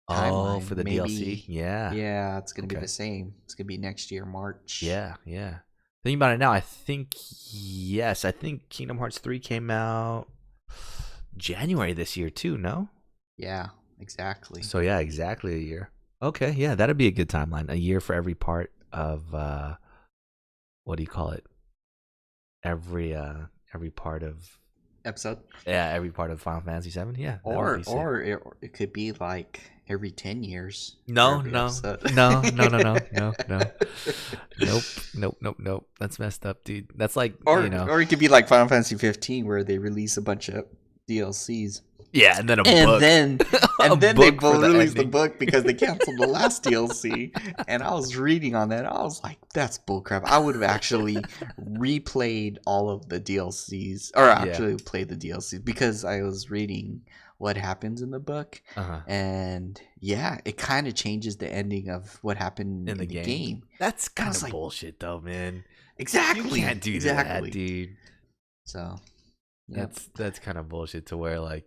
[SPEAKER 2] Oh,
[SPEAKER 1] timeline,
[SPEAKER 2] for the DLC?
[SPEAKER 1] maybe
[SPEAKER 2] Yeah.
[SPEAKER 1] yeah, it's gonna be
[SPEAKER 2] Okay.
[SPEAKER 1] the same. It's gonna be next year, March.
[SPEAKER 2] Yeah. Thinking about it now, I think Kingdom Hearts 3 came out January this year too, no?
[SPEAKER 1] Yeah, exactly.
[SPEAKER 2] So yeah, exactly a year. Okay, yeah, that'd be a good timeline. A year for every part of what do you call it? Every part of
[SPEAKER 1] Episode.
[SPEAKER 2] every part of Final Fantasy 7. Yeah, that would
[SPEAKER 1] Or
[SPEAKER 2] be sick.
[SPEAKER 1] it could be like every 10 years.
[SPEAKER 2] No.
[SPEAKER 1] Every
[SPEAKER 2] No.
[SPEAKER 1] episode.
[SPEAKER 2] Nope. That's messed up, dude. That's like,
[SPEAKER 1] Or
[SPEAKER 2] you know.
[SPEAKER 1] or it could be like Final Fantasy 15 where they release a bunch of DLCs.
[SPEAKER 2] Yeah, and then a
[SPEAKER 1] And
[SPEAKER 2] book.
[SPEAKER 1] then
[SPEAKER 2] A
[SPEAKER 1] they
[SPEAKER 2] book for the
[SPEAKER 1] released the
[SPEAKER 2] ending.
[SPEAKER 1] book because they canceled the last DLC. And I was reading on that. I was like, that's bullcrap. I would have actually replayed all of the DLCs, or actually played the DLCs, because I was reading what happens in the book. And yeah, it kind of changes the ending of what happened in the game.
[SPEAKER 2] That's kind of
[SPEAKER 1] like,
[SPEAKER 2] bullshit though, man.
[SPEAKER 1] Exactly.
[SPEAKER 2] You can't do that, dude.
[SPEAKER 1] So yep.
[SPEAKER 2] That's kind of bullshit, to where like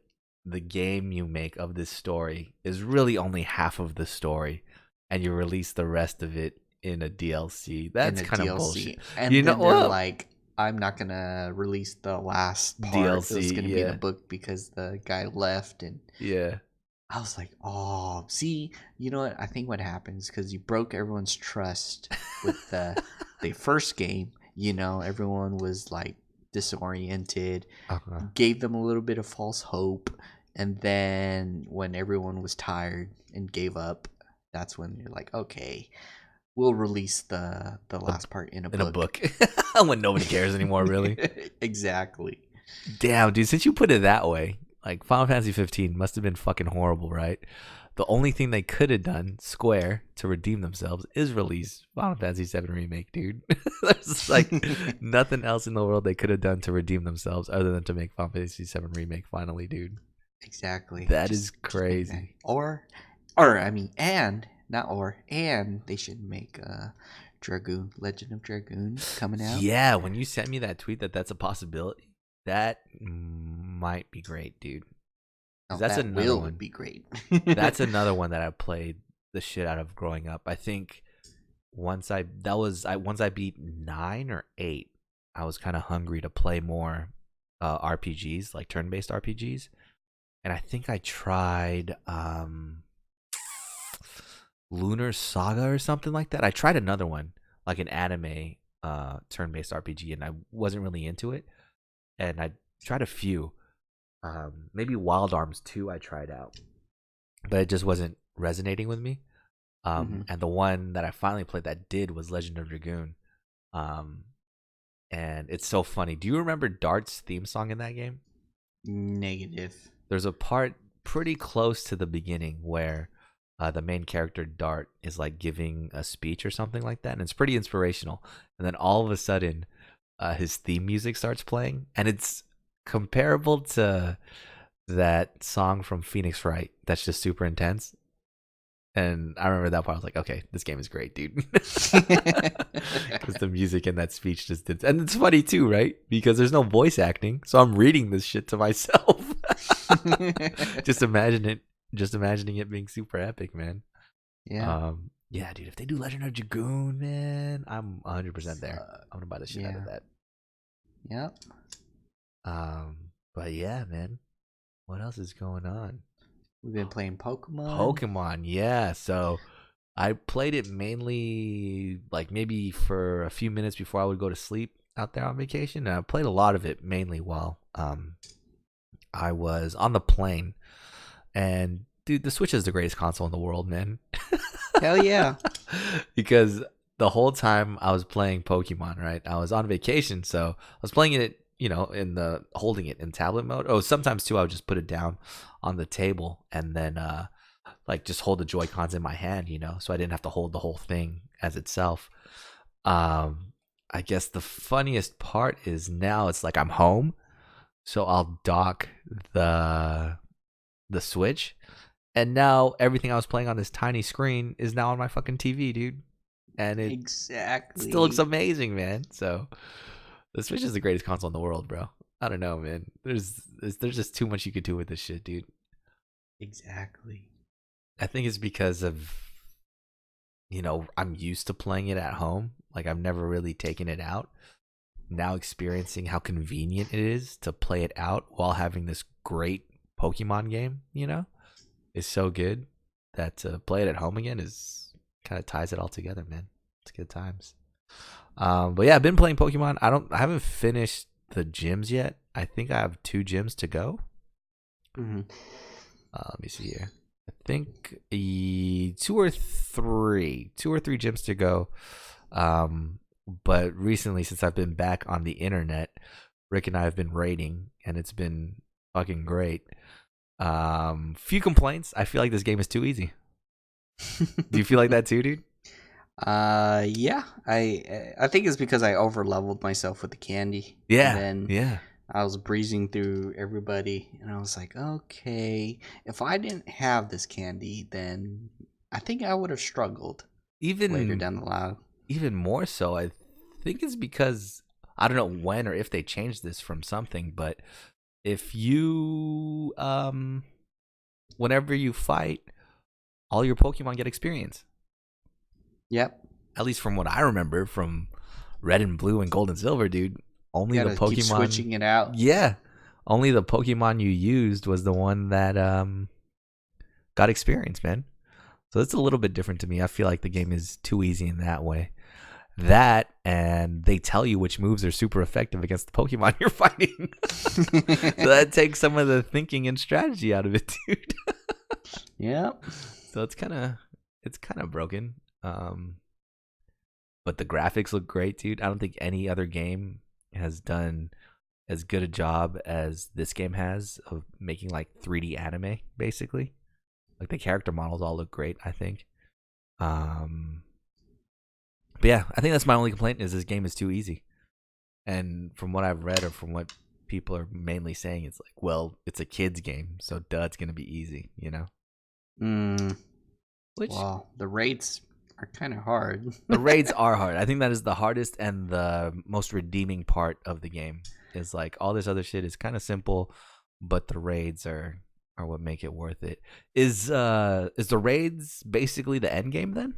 [SPEAKER 2] the game you make of this story is really only half of the story, and you release the rest of it in a DLC. That's kind of bullshit.
[SPEAKER 1] And you know what? Like, I'm not gonna release the last part. DLC. It's gonna be in the book because the guy left, and I was like, oh, see, you know what? I think what happens, because you broke everyone's trust with the first game. You know, everyone was like disoriented, gave them a little bit of false hope, and then when everyone was tired and gave up, that's when you're like, okay, we'll release the last part in a book.
[SPEAKER 2] When nobody cares anymore, really.
[SPEAKER 1] Exactly.
[SPEAKER 2] Damn, dude, since you put it that way, like, Final Fantasy 15 must have been fucking horrible, right? The only thing they could have done, Square, to redeem themselves, is release Final Fantasy 7 Remake, dude. There's like nothing else in the world they could have done to redeem themselves other than to make Final Fantasy 7 Remake finally, dude.
[SPEAKER 1] Exactly.
[SPEAKER 2] That is crazy.
[SPEAKER 1] And they should make Dragoon, Legend of Dragoon coming out.
[SPEAKER 2] Yeah, when you sent me that tweet that's a possibility, that might be great, dude.
[SPEAKER 1] Oh, that's another one. Would be great.
[SPEAKER 2] That's another one that I played the shit out of growing up. I think once I beat 9 or 8, I was kind of hungry to play more RPGs, like turn-based RPGs, and I think I tried Lunar Saga or something like that. I tried another one, like an anime turn-based RPG, and I wasn't really into it. And I tried a few. Maybe Wild Arms 2 I tried out, but it just wasn't resonating with me. And the one that I finally played that did was Legend of Dragoon. And it's so funny. Do you remember Dart's theme song in that game?
[SPEAKER 1] Negative.
[SPEAKER 2] There's a part pretty close to the beginning where the main character Dart is like giving a speech or something like that, and it's pretty inspirational. And then all of a sudden, his theme music starts playing, and it's comparable to that song from Phoenix Wright that's just super intense. And I remember that part. I was like, okay, this game is great, dude. Because the music in that speech just did. And it's funny too, right? Because there's no voice acting, so I'm reading this shit to myself. Just imagining it being super epic, man.
[SPEAKER 1] Yeah.
[SPEAKER 2] Yeah, dude, if they do Legend of Dragoon, man, I'm 100% there. I'm gonna buy the shit out of that.
[SPEAKER 1] Yep.
[SPEAKER 2] But yeah, man, what else is going on?
[SPEAKER 1] We've been playing Pokemon.
[SPEAKER 2] Pokemon, yeah. So I played it mainly, like, maybe for a few minutes before I would go to sleep out there on vacation. And I played a lot of it mainly while I was on the plane. And dude, the Switch is the greatest console in the world, man.
[SPEAKER 1] Hell yeah.
[SPEAKER 2] Because the whole time I was playing Pokemon, right? I was on vacation, so I was playing it, you know, holding it in tablet mode. Oh, sometimes too I would just put it down on the table and then like just hold the Joy-Cons in my hand, you know, so I didn't have to hold the whole thing as itself. I guess the funniest part is now it's like I'm home, so I'll dock the Switch, and now everything I was playing on this tiny screen is now on my fucking TV, dude. and it
[SPEAKER 1] exactly
[SPEAKER 2] still looks amazing, man. So the Switch is the greatest console in the world, bro. I don't know, man. There's just too much you could do with this shit, dude.
[SPEAKER 1] Exactly.
[SPEAKER 2] I think it's because of, I'm used to playing it at home. Like, I've never really taken it out. Now experiencing how convenient it is to play it out while having this great Pokemon game, is so good that to play it at home again is kind of ties it all together, man. It's good times. But yeah, I've been playing Pokemon. I haven't finished the gyms yet. I think I have 2 gyms to go.
[SPEAKER 1] Mm-hmm.
[SPEAKER 2] Let me see here. I think 2 or 3 gyms to go. But recently, since I've been back on the internet, Rick and I have been raiding, and it's been fucking great. Few complaints. I feel like this game is too easy. Do you feel like that too, dude?
[SPEAKER 1] Yeah. I think it's because I over leveled myself with the candy.
[SPEAKER 2] Yeah.
[SPEAKER 1] And then I was breezing through everybody, and I was like, okay, if I didn't have this candy, then I think I would have struggled
[SPEAKER 2] even
[SPEAKER 1] later down the line.
[SPEAKER 2] Even more so, I think it's because I don't know when or if they changed this from something, but if you whenever you fight, all your Pokemon get experience.
[SPEAKER 1] Yep.
[SPEAKER 2] At least from what I remember from Red and Blue and Gold and Silver, dude. Only the Pokemon
[SPEAKER 1] keep switching it out.
[SPEAKER 2] Yeah. Only the Pokemon you used was the one that got experience, man. So it's a little bit different to me. I feel like the game is too easy in that way. That, and they tell you which moves are super effective against the Pokemon you're fighting. So that takes some of the thinking and strategy out of it, dude.
[SPEAKER 1] Yeah.
[SPEAKER 2] So it's kind of broken. But the graphics look great, dude. I don't think any other game has done as good a job as this game has of making like 3D anime, basically. Like the character models all look great, I think. But yeah, I think that's my only complaint is this game is too easy. And from what I've read or from what people are mainly saying, it's like, well, it's a kid's game, so it's gonna be easy, Which,
[SPEAKER 1] well, the raids are kind of hard.
[SPEAKER 2] The raids are hard. I think that is the hardest and the most redeeming part of the game. Is like all this other shit is kind of simple, but the raids are what make it worth it. Is the raids basically the end game then?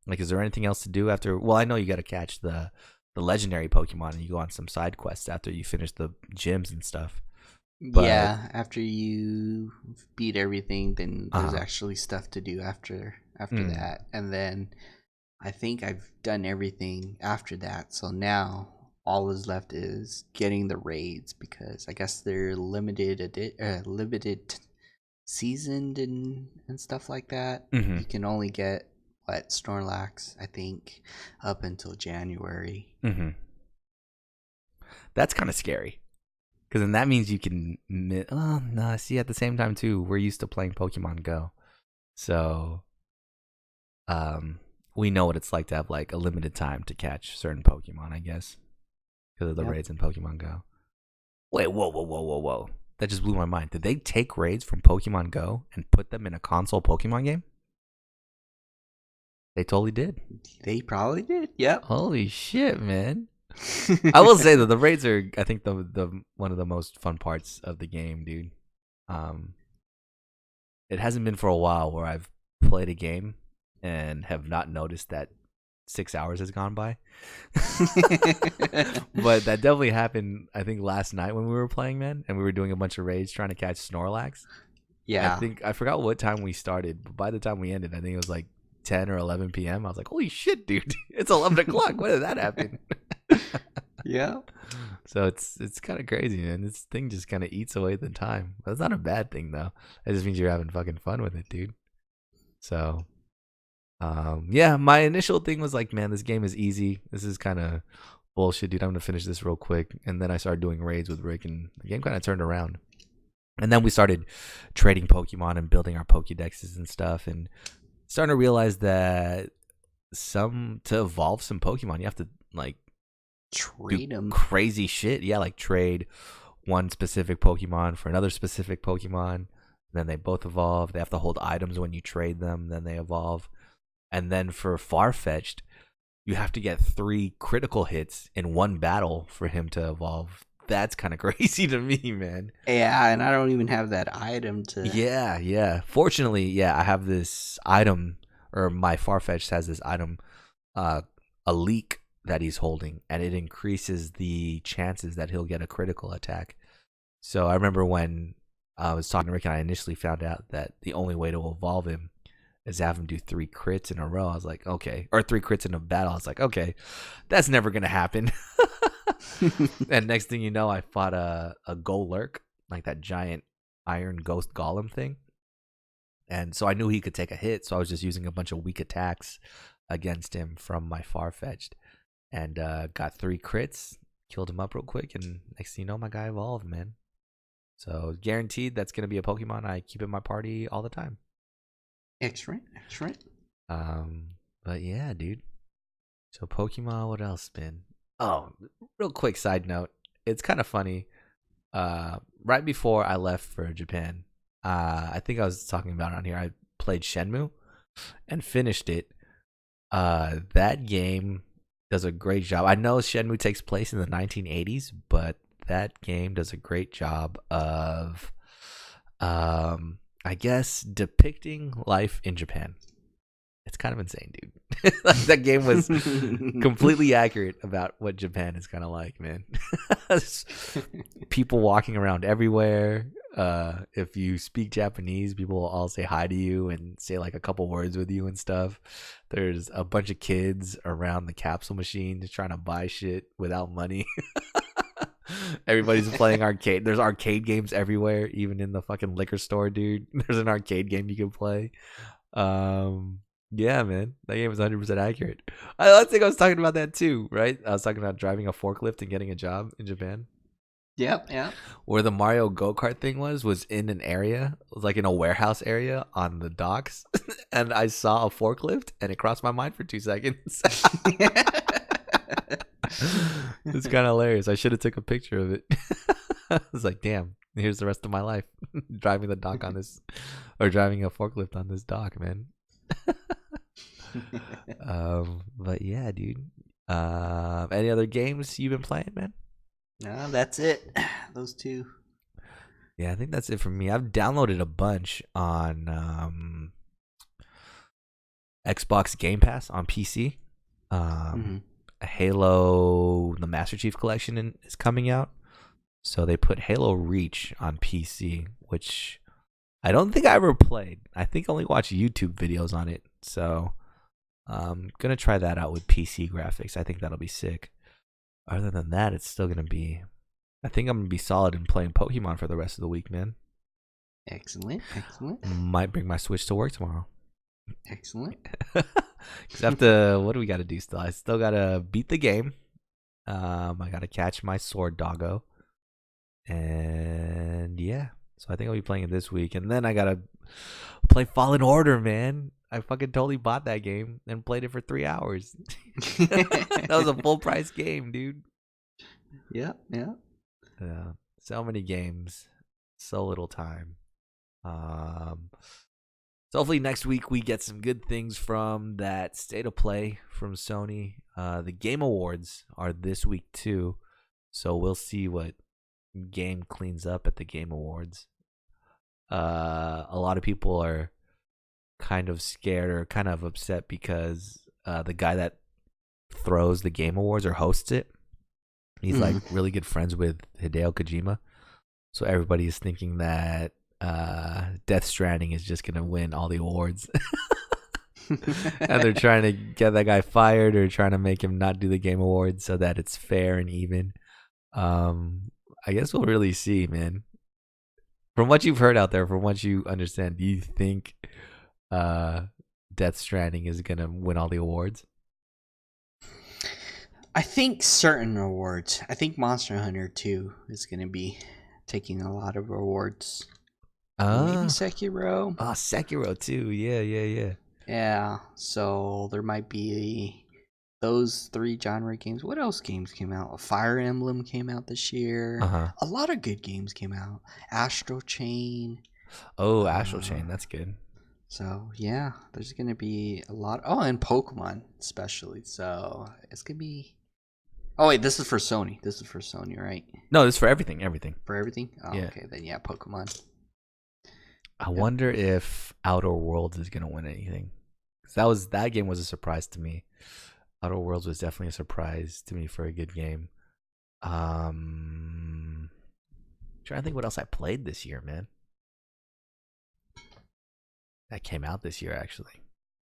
[SPEAKER 2] Like, is there anything else to do after? Well, I know you got to catch the legendary Pokemon and you go on some side quests after you finish the gyms and stuff.
[SPEAKER 1] But, yeah, after you beat everything, then there's actually stuff to do after that. And then I think I've done everything after that. So now all is left is getting the raids because I guess they're limited seasoned and stuff like that.
[SPEAKER 2] Mm-hmm.
[SPEAKER 1] You can only get Snorlax, I think, up until January.
[SPEAKER 2] Mm-hmm. That's kind of scary. Because then that means you can... Oh, no, see, at the same time, too, we're used to playing Pokemon Go. So, we know what it's like to have, like, a limited time to catch certain Pokemon, I guess. Because of the raids in Pokemon Go. Wait, whoa. That just blew my mind. Did they take raids from Pokemon Go and put them in a console Pokemon game? They totally did.
[SPEAKER 1] They probably did. Yep.
[SPEAKER 2] Holy shit, man. I will say that the raids are, I think, the one of the most fun parts of the game, dude. It hasn't been for a while where I've played a game and have not noticed that 6 hours has gone by. But that definitely happened, I think, last night when we were playing, man, and we were doing a bunch of raids trying to catch Snorlax.
[SPEAKER 1] Yeah.
[SPEAKER 2] I forgot what time we started, but by the time we ended, I think it was like 10 or 11 p.m. I was like, holy shit, dude. It's 11 o'clock. When did that happen?
[SPEAKER 1] Yeah.
[SPEAKER 2] So it's kind of crazy, man. This thing just kind of eats away the time. But it's not a bad thing, though. It just means you're having fucking fun with it, dude. So, yeah, my initial thing was like, man, this game is easy. This is kind of bullshit, dude. I'm going to finish this real quick. And then I started doing raids with Rick, and the game kind of turned around. And then we started trading Pokemon and building our Pokedexes and stuff, and starting to realize that to evolve some Pokemon, you have to like
[SPEAKER 1] trade them
[SPEAKER 2] crazy shit. Yeah, like trade one specific Pokemon for another specific Pokemon. Then they both evolve. They have to hold items when you trade them. Then they evolve. And then for Farfetch'd, you have to get 3 critical hits in one battle for him to evolve. That's kind of crazy to me, man.
[SPEAKER 1] Yeah, and I don't even have that item to.
[SPEAKER 2] Yeah. Fortunately, yeah, I have this item, or my Farfetch'd has this item, a leak that he's holding, and it increases the chances that he'll get a critical attack. So I remember when I was talking to Rick and I initially found out that the only way to evolve him is to have him do 3 crits in a row. I was like, okay. Or 3 crits in a battle. I was like, okay, that's never going to happen. And next thing you know, I fought a Golurk, like that giant iron ghost golem thing. And so I knew he could take a hit. So I was just using a bunch of weak attacks against him from my Farfetch'd. And got 3 crits, killed him up real quick. And next thing you know, my guy evolved, man. So guaranteed that's going to be a Pokemon I keep in my party all the time.
[SPEAKER 1] Excellent.
[SPEAKER 2] But yeah, dude. So Pokemon, what else been? Oh, real quick side note. It's kind of funny. Right before I left for Japan, I think I was talking about it on here. I played Shenmue and finished it. That game does a great job. I know Shenmue takes place in the 1980s, but that game does a great job of, I guess, depicting life in Japan. It's kind of insane, dude. Like, that game was completely accurate about what Japan is kind of like, man. People walking around everywhere. If you speak Japanese, people will all say hi to you and say like a couple words with you and stuff. There's a bunch of kids around the capsule machine just trying to buy shit without money. Everybody's playing arcade. There's arcade games everywhere, even in the fucking liquor store, dude. There's an arcade game you can play. Yeah, man, that game is 100% accurate. I think I was talking about that too, right? I was talking about driving a forklift and getting a job in Japan.
[SPEAKER 1] Yep.
[SPEAKER 2] Where the Mario go-kart thing was in an area, it was like in a warehouse area on the docks, and I saw a forklift, and it crossed my mind for 2 seconds. It's kind of hilarious. I should have took a picture of it. I was like, damn, here's the rest of my life driving the dock on this, or driving a forklift on this dock, man. But yeah, dude. Any other games you've been playing, man?
[SPEAKER 1] No, that's it. Those 2.
[SPEAKER 2] Yeah, I think that's it for me. I've downloaded a bunch on Xbox Game Pass on PC. Halo, the Master Chief Collection is coming out. So they put Halo Reach on PC, which I don't think I ever played. I think I only watched YouTube videos on it. So I'm going to try that out with PC graphics. I think that'll be sick. Other than that, it's still going to be... I think I'm going to be solid in playing Pokemon for the rest of the week, man.
[SPEAKER 1] Excellent.
[SPEAKER 2] Might bring my Switch to work tomorrow.
[SPEAKER 1] Excellent.
[SPEAKER 2] Because I have to... What do we got to do still? I still got to beat the game. I got to catch my sword doggo. And yeah. So I think I'll be playing it this week. And then I got to play Fallen Order, man. I fucking totally bought that game and played it for 3 hours. That was a full price game, dude.
[SPEAKER 1] Yeah.
[SPEAKER 2] So many games, so little time. So hopefully next week we get some good things from that State of Play from Sony. The Game Awards are this week too. So we'll see what game cleans up at the Game Awards. A lot of people are kind of scared or kind of upset because the guy that throws the Game Awards or hosts it, he's like really good friends with Hideo Kojima. So everybody is thinking that Death Stranding is just gonna win all the awards. And they're trying to get that guy fired or trying to make him not do the Game Awards so that it's fair and even. I guess we'll really see, man. From what you've heard out there, from what you understand, do you think Death Stranding is gonna win all the awards?
[SPEAKER 1] I think certain awards. I think Monster Hunter 2 is gonna be taking a lot of awards. Maybe Sekiro.
[SPEAKER 2] Sekiro too. Yeah.
[SPEAKER 1] Yeah. So there might be those 3 genre games. What else games came out? Fire Emblem came out this year. A lot of good games came out. Astral Chain.
[SPEAKER 2] Oh, Astral Chain. That's good.
[SPEAKER 1] So yeah, there's gonna be a lot. Oh, and Pokemon especially. So it's gonna be. Oh wait, this is for Sony. This is for Sony, right?
[SPEAKER 2] No, this is for everything. Everything.
[SPEAKER 1] For everything. Oh,
[SPEAKER 2] Yeah.
[SPEAKER 1] okay, then yeah, Pokemon.
[SPEAKER 2] I wonder if Outer Worlds is gonna win anything. 'Cause that game was a surprise to me. Outer Worlds was definitely a surprise to me for a good game. Trying to think what else I played this year, man. That came out this year, actually.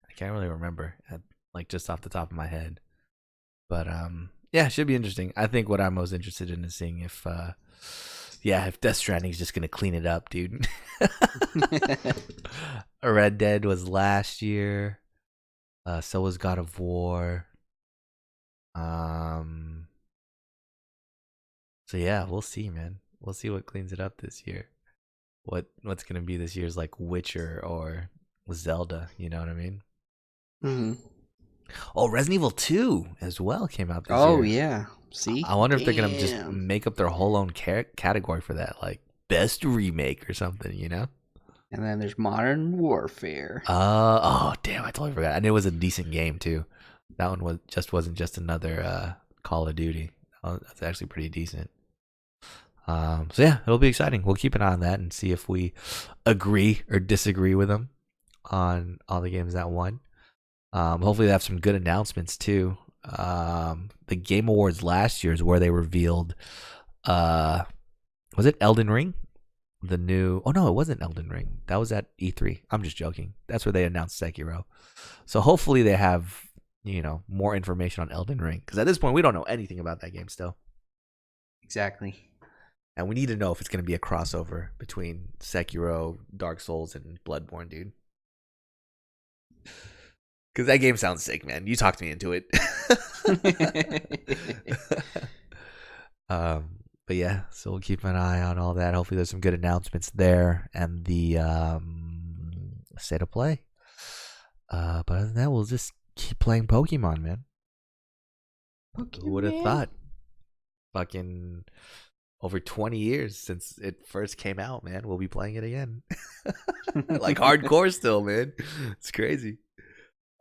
[SPEAKER 2] I can't really remember, like just off the top of my head. But yeah, it should be interesting. I think what I'm most interested in is seeing if Death Stranding is just gonna clean it up, dude. Red Dead was last year. So was God of War. So yeah, we'll see, man. We'll see what cleans it up this year. What's gonna be this year's like Witcher or Zelda? You know what I mean?
[SPEAKER 1] Mm-hmm.
[SPEAKER 2] Oh, Resident Evil 2 as well came out this year.
[SPEAKER 1] Oh yeah. See,
[SPEAKER 2] I wonder if they're gonna just make up their whole own category for that, like best remake or something, you know?
[SPEAKER 1] And then there's Modern Warfare.
[SPEAKER 2] Oh damn, I totally forgot. And it was a decent game too. That one wasn't just another Call of Duty. That's actually pretty decent. So yeah, it'll be exciting. We'll keep an eye on that and see if we agree or disagree with them on all the games that won. Hopefully they have some good announcements too. The Game Awards last year is where they revealed was it Elden Ring? The new Oh no, it wasn't Elden Ring. That was at E3. I'm just joking. That's where they announced Sekiro. So hopefully they have, more information on Elden Ring, because at this point we don't know anything about that game still.
[SPEAKER 1] Exactly.
[SPEAKER 2] And we need to know if it's going to be a crossover between Sekiro, Dark Souls, and Bloodborne, dude. Because that game sounds sick, man. You talked me into it. But yeah, so we'll keep an eye on all that. Hopefully there's some good announcements there and the state of play. But other than that, we'll just keep playing Pokemon, man. Who would have thought? Fucking over 20 years since it first came out, man. We'll be playing it again. Like hardcore still, man. It's crazy.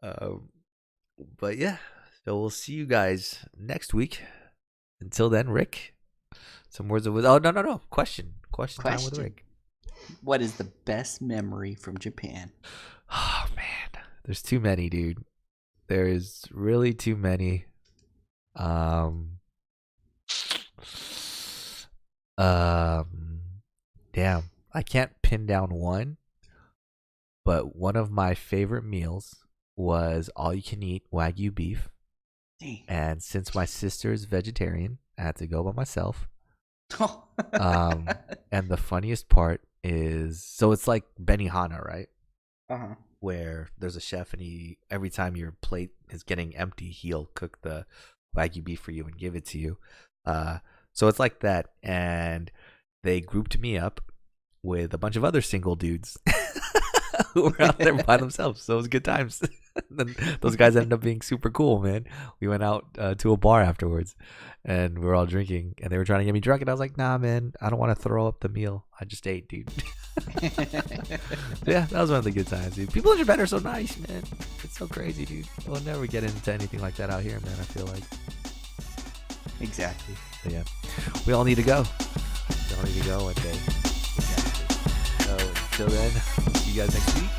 [SPEAKER 2] But yeah, so we'll see you guys next week. Until then, Rick, some words of wisdom. Oh, no. Question time with Rick.
[SPEAKER 1] What is the best memory from Japan?
[SPEAKER 2] Oh, man. There's too many, dude. There is really too many. Damn. I can't pin down one, but one of my favorite meals was all you can eat Wagyu beef.
[SPEAKER 1] Dang.
[SPEAKER 2] And since my sister is vegetarian, I had to go by myself. And the funniest part is, so it's like Benihana, right?
[SPEAKER 1] Uh-huh.
[SPEAKER 2] Where there's a chef and every time your plate is getting empty, he'll cook the Wagyu beef for you and give it to you. So it's like that. And they grouped me up with a bunch of other single dudes who were out there by themselves. So it was good times. Then those guys ended up being super cool, man. We went out to a bar afterwards and we were all drinking and they were trying to get me drunk. And I was like, nah, man, I don't want to throw up the meal. I just ate, dude. Yeah, that was one of the good times, dude. People in Japan are so nice, man. It's so crazy, dude. We'll never get into anything like that out here, man, I feel like.
[SPEAKER 1] Exactly.
[SPEAKER 2] But yeah, we all need to go. We all need to go one day. Exactly. So until then, see you guys next week.